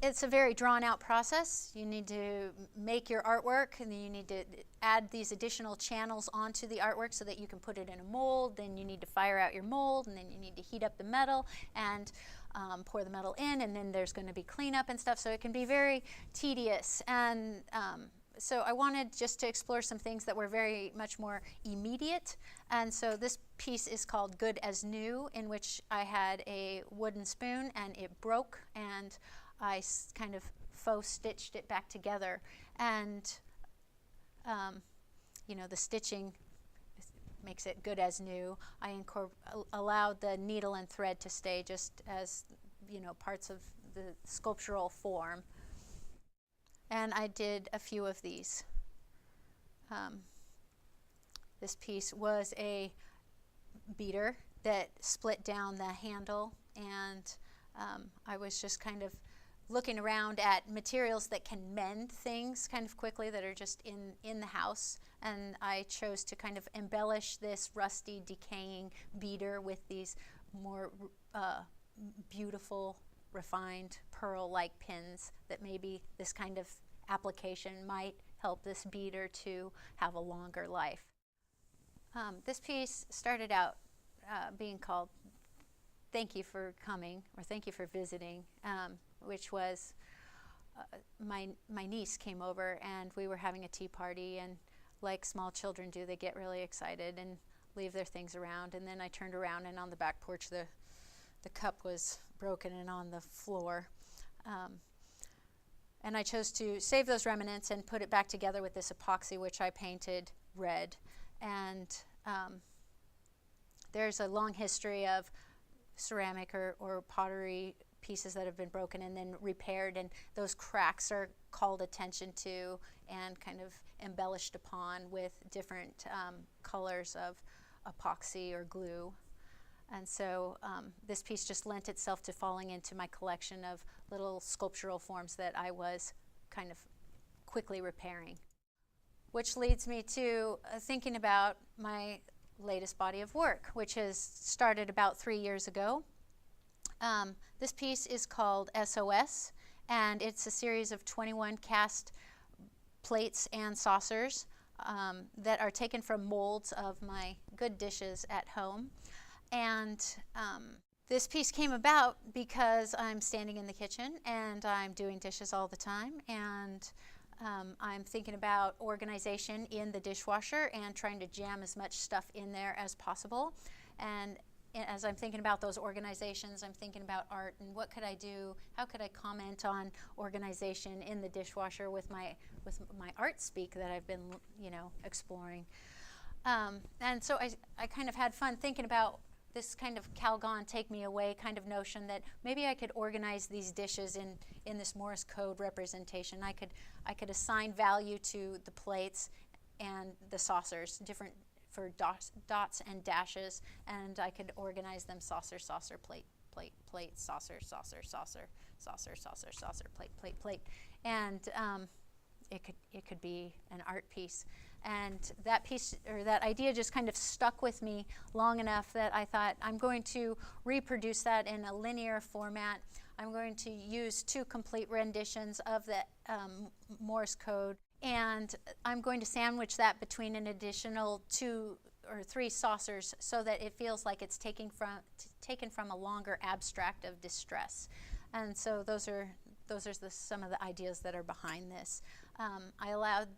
it's a very drawn-out process. You need to make your artwork, and then you need to add these additional channels onto the artwork so that you can put it in a mold. Then you need to fire out your mold, and then you need to heat up the metal and pour the metal in, and then there's going to be cleanup and stuff. So it can be very tedious. And so I wanted just to explore some things that were very much more immediate. And so this piece is called Good as New, in which I had a wooden spoon and it broke, and I kind of faux stitched it back together. And you know, the stitching makes it good as new. I allowed the needle and thread to stay just as, you know, parts of the sculptural form. And I did a few of these. This piece was a beater that split down the handle, and I was just kind of looking around at materials that can mend things kind of quickly that are just in the house, and I chose to kind of embellish this rusty, decaying beater with these more beautiful, refined pearl-like pins that maybe this kind of application might help this beater to have a longer life. This piece started out being called Thank You for Coming, or Thank You for Visiting, which was my niece came over and we were having a tea party, and like small children do, they get really excited and leave their things around. And then I turned around, and on the back porch the cup was broken and on the floor. And I chose to save those remnants and put it back together with this epoxy, which I painted red. And there's a long history of ceramic or pottery pieces that have been broken and then repaired, and those cracks are called attention to and kind of embellished upon with different colors of epoxy or glue. And so this piece just lent itself to falling into my collection of little sculptural forms that I was kind of quickly repairing. Which leads me to thinking about my latest body of work, which has started about 3 years ago. This piece is called SOS, and it's a series of 21 cast plates and saucers that are taken from molds of my good dishes at home. And this piece came about because I'm standing in the kitchen and I'm doing dishes all the time, and I'm thinking about organization in the dishwasher and trying to jam as much stuff in there as possible. And as I'm thinking about those organizations, I'm thinking about art and what could I do, how could I comment on organization in the dishwasher with my art speak that I've been, you know, exploring. And so I kind of had fun thinking about this kind of Calgon take me away kind of notion that maybe I could organize these dishes in this Morse code representation. I could assign value to the plates and the saucers, different for dots and dashes, and I could organize them saucer, saucer, plate, plate, plate, saucer, saucer, saucer, saucer, saucer, saucer, plate, plate, plate. And it could be an art piece. And that piece, or that idea, just kind of stuck with me long enough that I thought I'm going to reproduce that in a linear format. I'm going to use 2 complete renditions of the Morse code, and I'm going to sandwich that between an additional 2 or 3 saucers so that it feels like it's taken from a longer abstract of distress. And so those are some of the ideas that are behind this. I allowed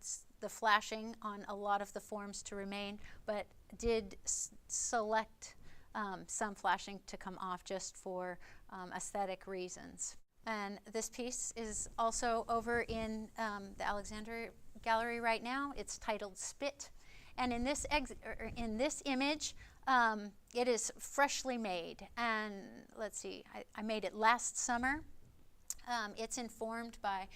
the flashing on a lot of the forms to remain, but did select some flashing to come off just for aesthetic reasons. And this piece is also over in the Alexander Gallery right now. It's titled Spit. And in this image, it is freshly made. And let's see, I made it last summer. It's informed by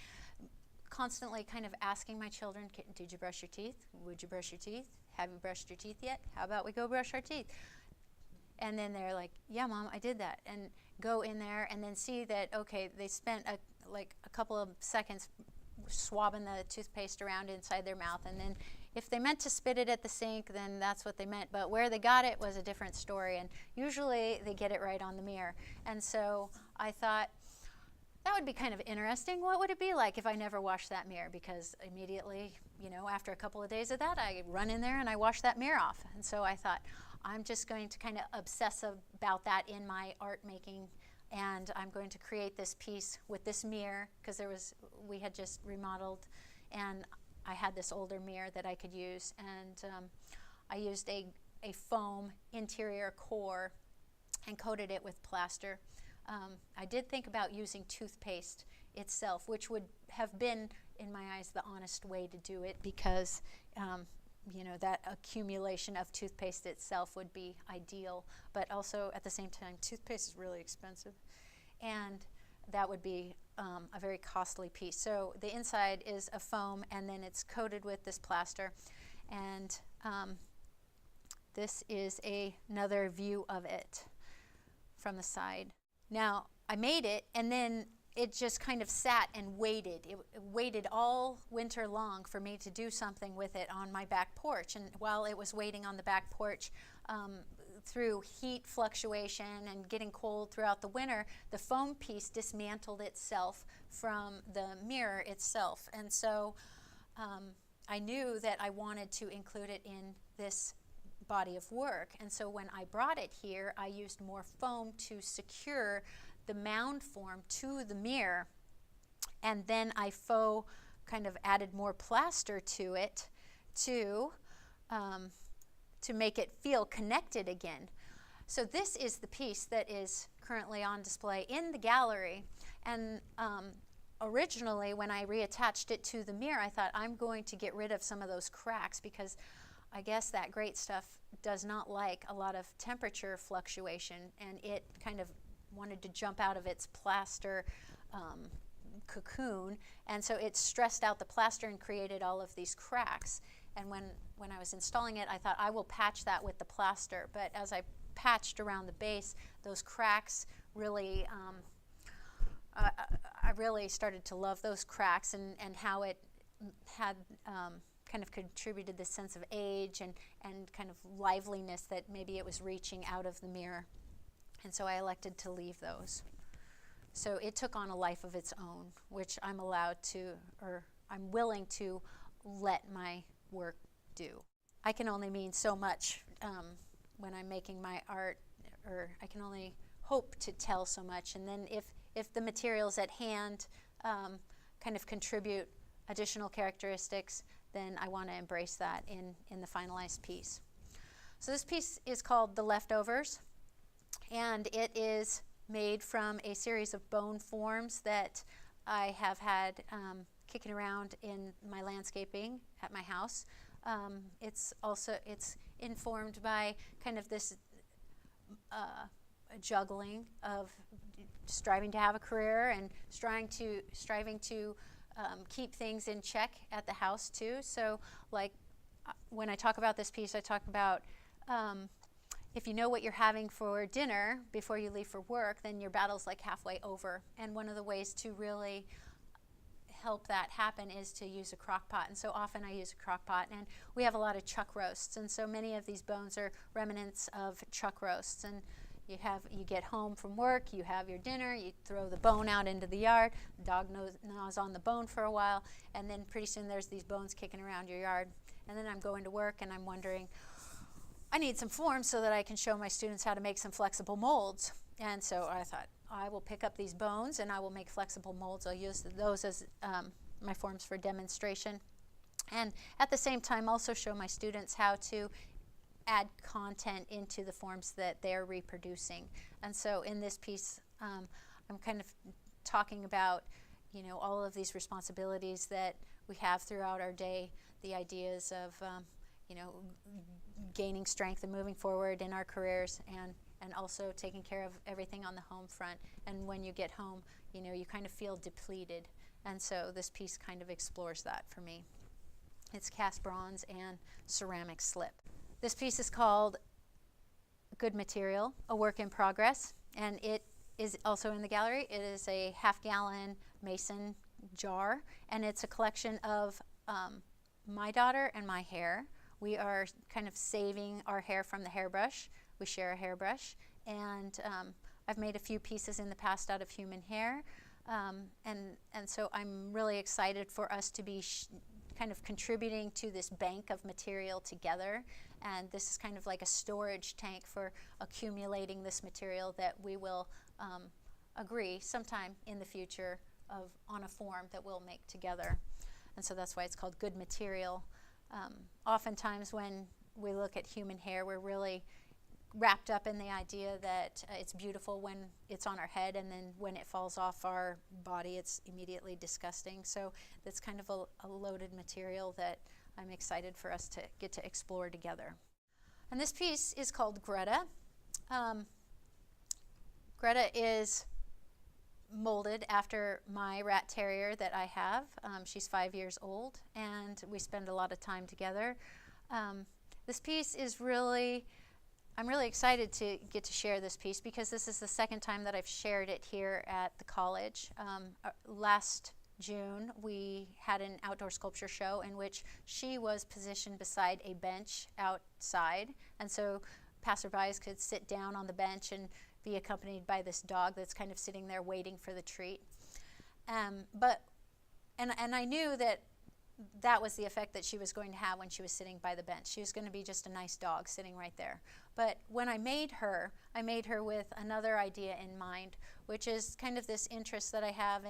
constantly kind of asking my children, did you brush your teeth? Would you brush your teeth? Have you brushed your teeth yet? How about we go brush our teeth? And then they're like, yeah, Mom, I did that. And go in there and then see that, okay, they spent a couple of seconds swabbing the toothpaste around inside their mouth. And then if they meant to spit it at the sink, then that's what they meant. But where they got it was a different story. And usually they get it right on the mirror. And so I thought, that would be kind of interesting. What would it be like if I never washed that mirror? Because immediately, you know, after a couple of days of that, I run in there and I wash that mirror off. And so I thought, I'm just going to kind of obsess about that in my art making, and I'm going to create this piece with this mirror, because we had just remodeled, and I had this older mirror that I could use, and I used a foam interior core and coated it with plaster. I did think about using toothpaste itself, which would have been, in my eyes, the honest way to do it, because you know, that accumulation of toothpaste itself would be ideal, but also at the same time, toothpaste is really expensive, and that would be a very costly piece. So the inside is a foam, and then it's coated with this plaster, and this is another view of it from the side. Now, I made it, and then it just kind of sat and waited. It waited all winter long for me to do something with it on my back porch. And while it was waiting on the back porch, through heat fluctuation and getting cold throughout the winter, the foam piece dismantled itself from the mirror itself. And so I knew that I wanted to include it in this body of work. And so when I brought it here, I used more foam to secure the mound form to the mirror, and then I faux kind of added more plaster to it to make it feel connected again. So this is the piece that is currently on display in the gallery, and originally when I reattached it to the mirror, I thought I'm going to get rid of some of those cracks, because I guess that great stuff does not like a lot of temperature fluctuation, and it kind of wanted to jump out of its plaster cocoon, and so it stressed out the plaster and created all of these cracks. And when I was installing it, I thought I will patch that with the plaster, but as I patched around the base, those cracks really, I really started to love those cracks, and how it had kind of contributed this sense of age and kind of liveliness that maybe it was reaching out of the mirror. And so I elected to leave those. So it took on a life of its own, which I'm allowed to, or I'm willing to let my work do. I can only mean so much when I'm making my art, or I can only hope to tell so much. And then if the materials at hand kind of contribute additional characteristics, then I want to embrace that in the finalized piece. So this piece is called The Leftovers, and it is made from a series of bone forms that I have had kicking around in my landscaping at my house. It's informed by kind of this juggling of striving to have a career and striving to keep things in check at the house too. So like when I talk about this piece, I talk about if you know what you're having for dinner before you leave for work, then your battle's like halfway over. And one of the ways to really help that happen is to use a crock pot. And so often I use a crock pot, and we have a lot of chuck roasts. And so many of these bones are remnants of chuck roasts. And you get home from work, you have your dinner, you throw the bone out into the yard, the dog gnaws on the bone for a while, and then pretty soon there's these bones kicking around your yard. And then I'm going to work and I'm wondering, I need some forms so that I can show my students how to make some flexible molds. And so I thought, I will pick up these bones and I will make flexible molds. I'll use those as my forms for demonstration. And at the same time, also show my students how to add content into the forms that they're reproducing. And so in this piece, I'm kind of talking about, you know, all of these responsibilities that we have throughout our day, the ideas of, you know, gaining strength and moving forward in our careers, and also taking care of everything on the home front. And when you get home, you know, you kind of feel depleted. And so this piece kind of explores that for me. It's cast bronze and ceramic slip. This piece is called Good Material, a Work in Progress, and it is also in the gallery. It is a half-gallon mason jar, and it's a collection of my daughter and my hair. We are kind of saving our hair from the hairbrush. We share a hairbrush, and I've made a few pieces in the past out of human hair, and so I'm really excited for us to be kind of contributing to this bank of material together. And this is kind of like a storage tank for accumulating this material that we will agree sometime in the future on a form that we'll make together. And so that's why it's called Good Material. Oftentimes when we look at human hair, we're really wrapped up in the idea that it's beautiful when it's on our head, and then when it falls off our body, it's immediately disgusting. So that's kind of a loaded material that I'm excited for us to get to explore together. And this piece is called Greta. Greta is molded after my rat terrier that I have. She's 5 years old, and we spend a lot of time together. This piece is I'm really excited to get to share this piece because this is the second time that I've shared it here at the college. Last June, we had an outdoor sculpture show in which she was positioned beside a bench outside, and so passerbys could sit down on the bench and be accompanied by this dog that's kind of sitting there waiting for the treat. And I knew that was the effect that she was going to have when she was sitting by the bench. She was going to be just a nice dog sitting right there. But when I made her with another idea in mind, which is kind of this interest that I have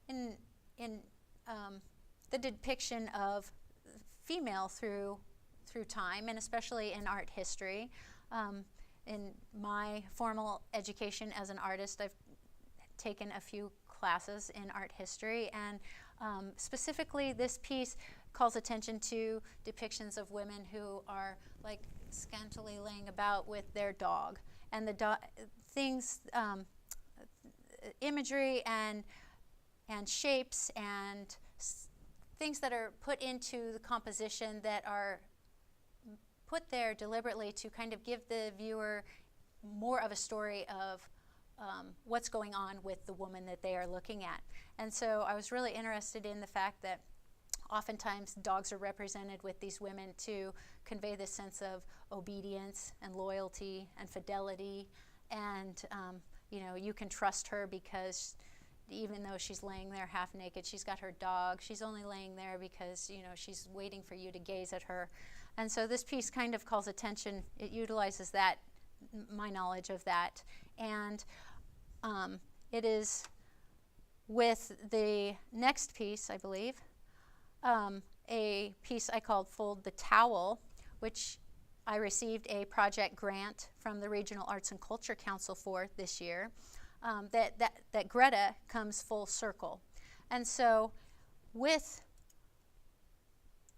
in the depiction of female through time, and especially in art history. In my formal education as an artist, I've taken a few classes in art history, and specifically this piece calls attention to depictions of women who are like scantily laying about with their dog, and the things, imagery and shapes and things that are put into the composition that are put there deliberately to kind of give the viewer more of a story of what's going on with the woman that they are looking at. And so I was really interested in the fact that oftentimes dogs are represented with these women to convey this sense of obedience and loyalty and fidelity, and you can trust her because even though she's laying there half naked, she's got her dog. She's only laying there because she's waiting for you to gaze at her. And so this piece kind of calls attention. It utilizes that, my knowledge of that, and it is with the next piece, I believe, a piece I called Fold the Towel, which I received a project grant from the Regional Arts and Culture Council for this year. That Greta comes full circle. And so with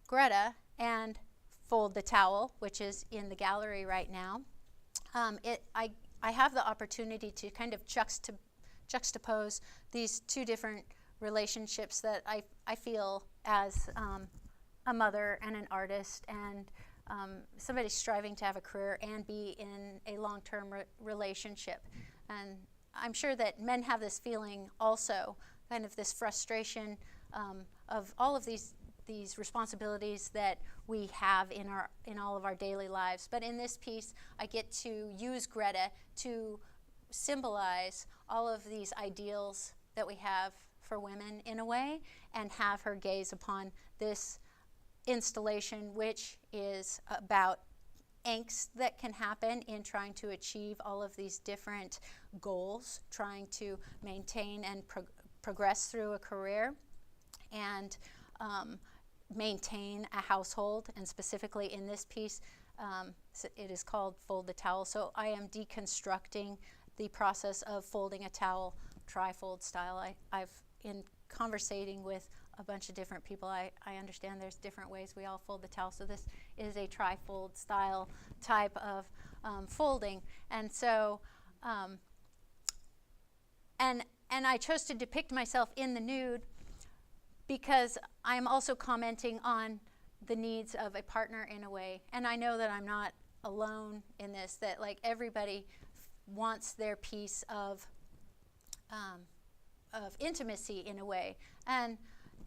Greta and Fold the Towel, which is in the gallery right now, I have the opportunity to kind of juxtapose these two different relationships that I feel as a mother and an artist, and somebody striving to have a career and be in a long-term relationship. And I'm sure that men have this feeling also, kind of this frustration of all of these responsibilities that we have in all of our daily lives. But in this piece, I get to use Greta to symbolize all of these ideals that we have for women in a way, and have her gaze upon this installation, which is about angst that can happen in trying to achieve all of these different goals, trying to maintain and progress through a career, and maintain a household. And specifically in this piece, it is called Fold the Towel. So I am deconstructing the process of folding a towel, trifold style. I've in conversating with a bunch of different people, I understand there's different ways we all fold the towel. So this is a trifold style type of folding. And so, and I chose to depict myself in the nude because I'm also commenting on the needs of a partner in a way. And I know that I'm not alone in this, that like everybody wants their piece of intimacy in a way. And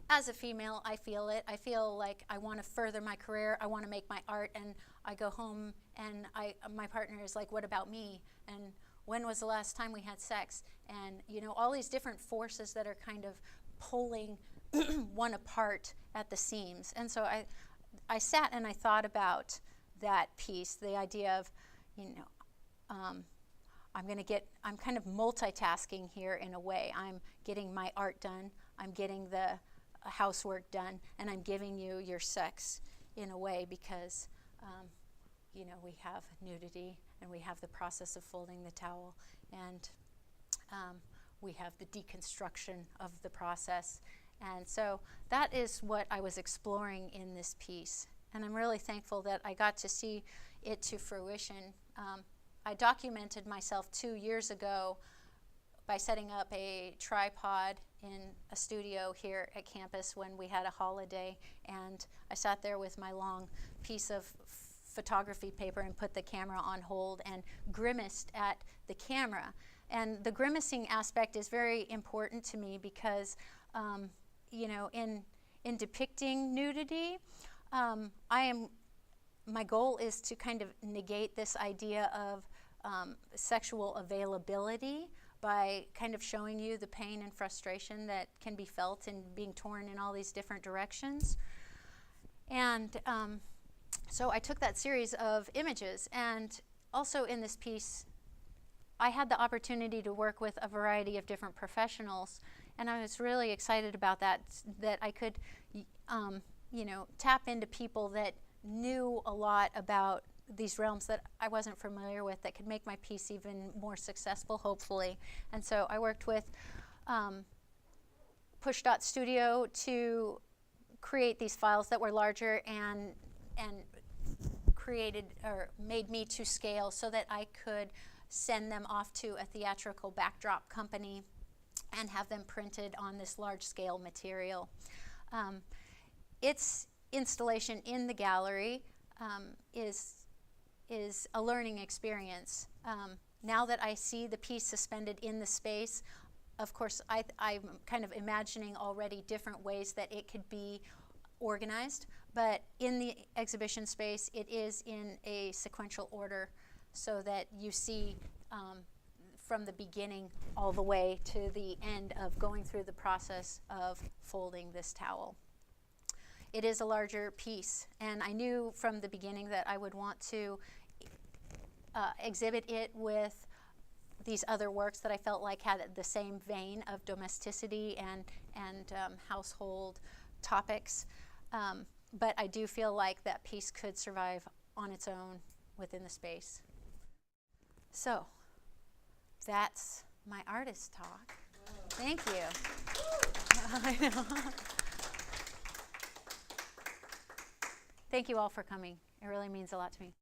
as a female, I feel it. I feel like I want to further my career. I want to make my art, and I go home and my partner is like, what about me? And when was the last time we had sex? And all these different forces that are kind of pulling one apart at the seams. And so I sat and I thought about that piece, the idea of, I'm kind of multitasking here in a way. I'm getting my art done, I'm getting the housework done, and I'm giving you your sex in a way because, we have nudity and we have the process of folding the towel, and we have the deconstruction of the process. And so that is what I was exploring in this piece. And I'm really thankful that I got to see it to fruition. I documented myself 2 years ago by setting up a tripod in a studio here at campus when we had a holiday, and I sat there with my long piece of photography paper and put the camera on hold and grimaced at the camera. And the grimacing aspect is very important to me because you know, in depicting nudity, my goal is to kind of negate this idea of sexual availability by kind of showing you the pain and frustration that can be felt in being torn in all these different directions. And so I took that series of images, and also in this piece, I had the opportunity to work with a variety of different professionals, and I was really excited about that I could, you know, tap into people that knew a lot about these realms that I wasn't familiar with, that could make my piece even more successful, hopefully. And so I worked with Push Dot Studio to create these files that were larger and created or made me to scale so that I could send them off to a theatrical backdrop company and have them printed on this large scale material. Its installation in the gallery is a learning experience. Now that I see the piece suspended in the space, of course I'm kind of imagining already different ways that it could be organized, but in the exhibition space it is in a sequential order so that you see from the beginning all the way to the end of going through the process of folding this towel. It is a larger piece, and I knew from the beginning that I would want to exhibit it with these other works that I felt like had the same vein of domesticity and household topics. But I do feel like that piece could survive on its own within the space. So that's my artist talk. Whoa. Thank you. I know. Thank you all for coming. It really means a lot to me.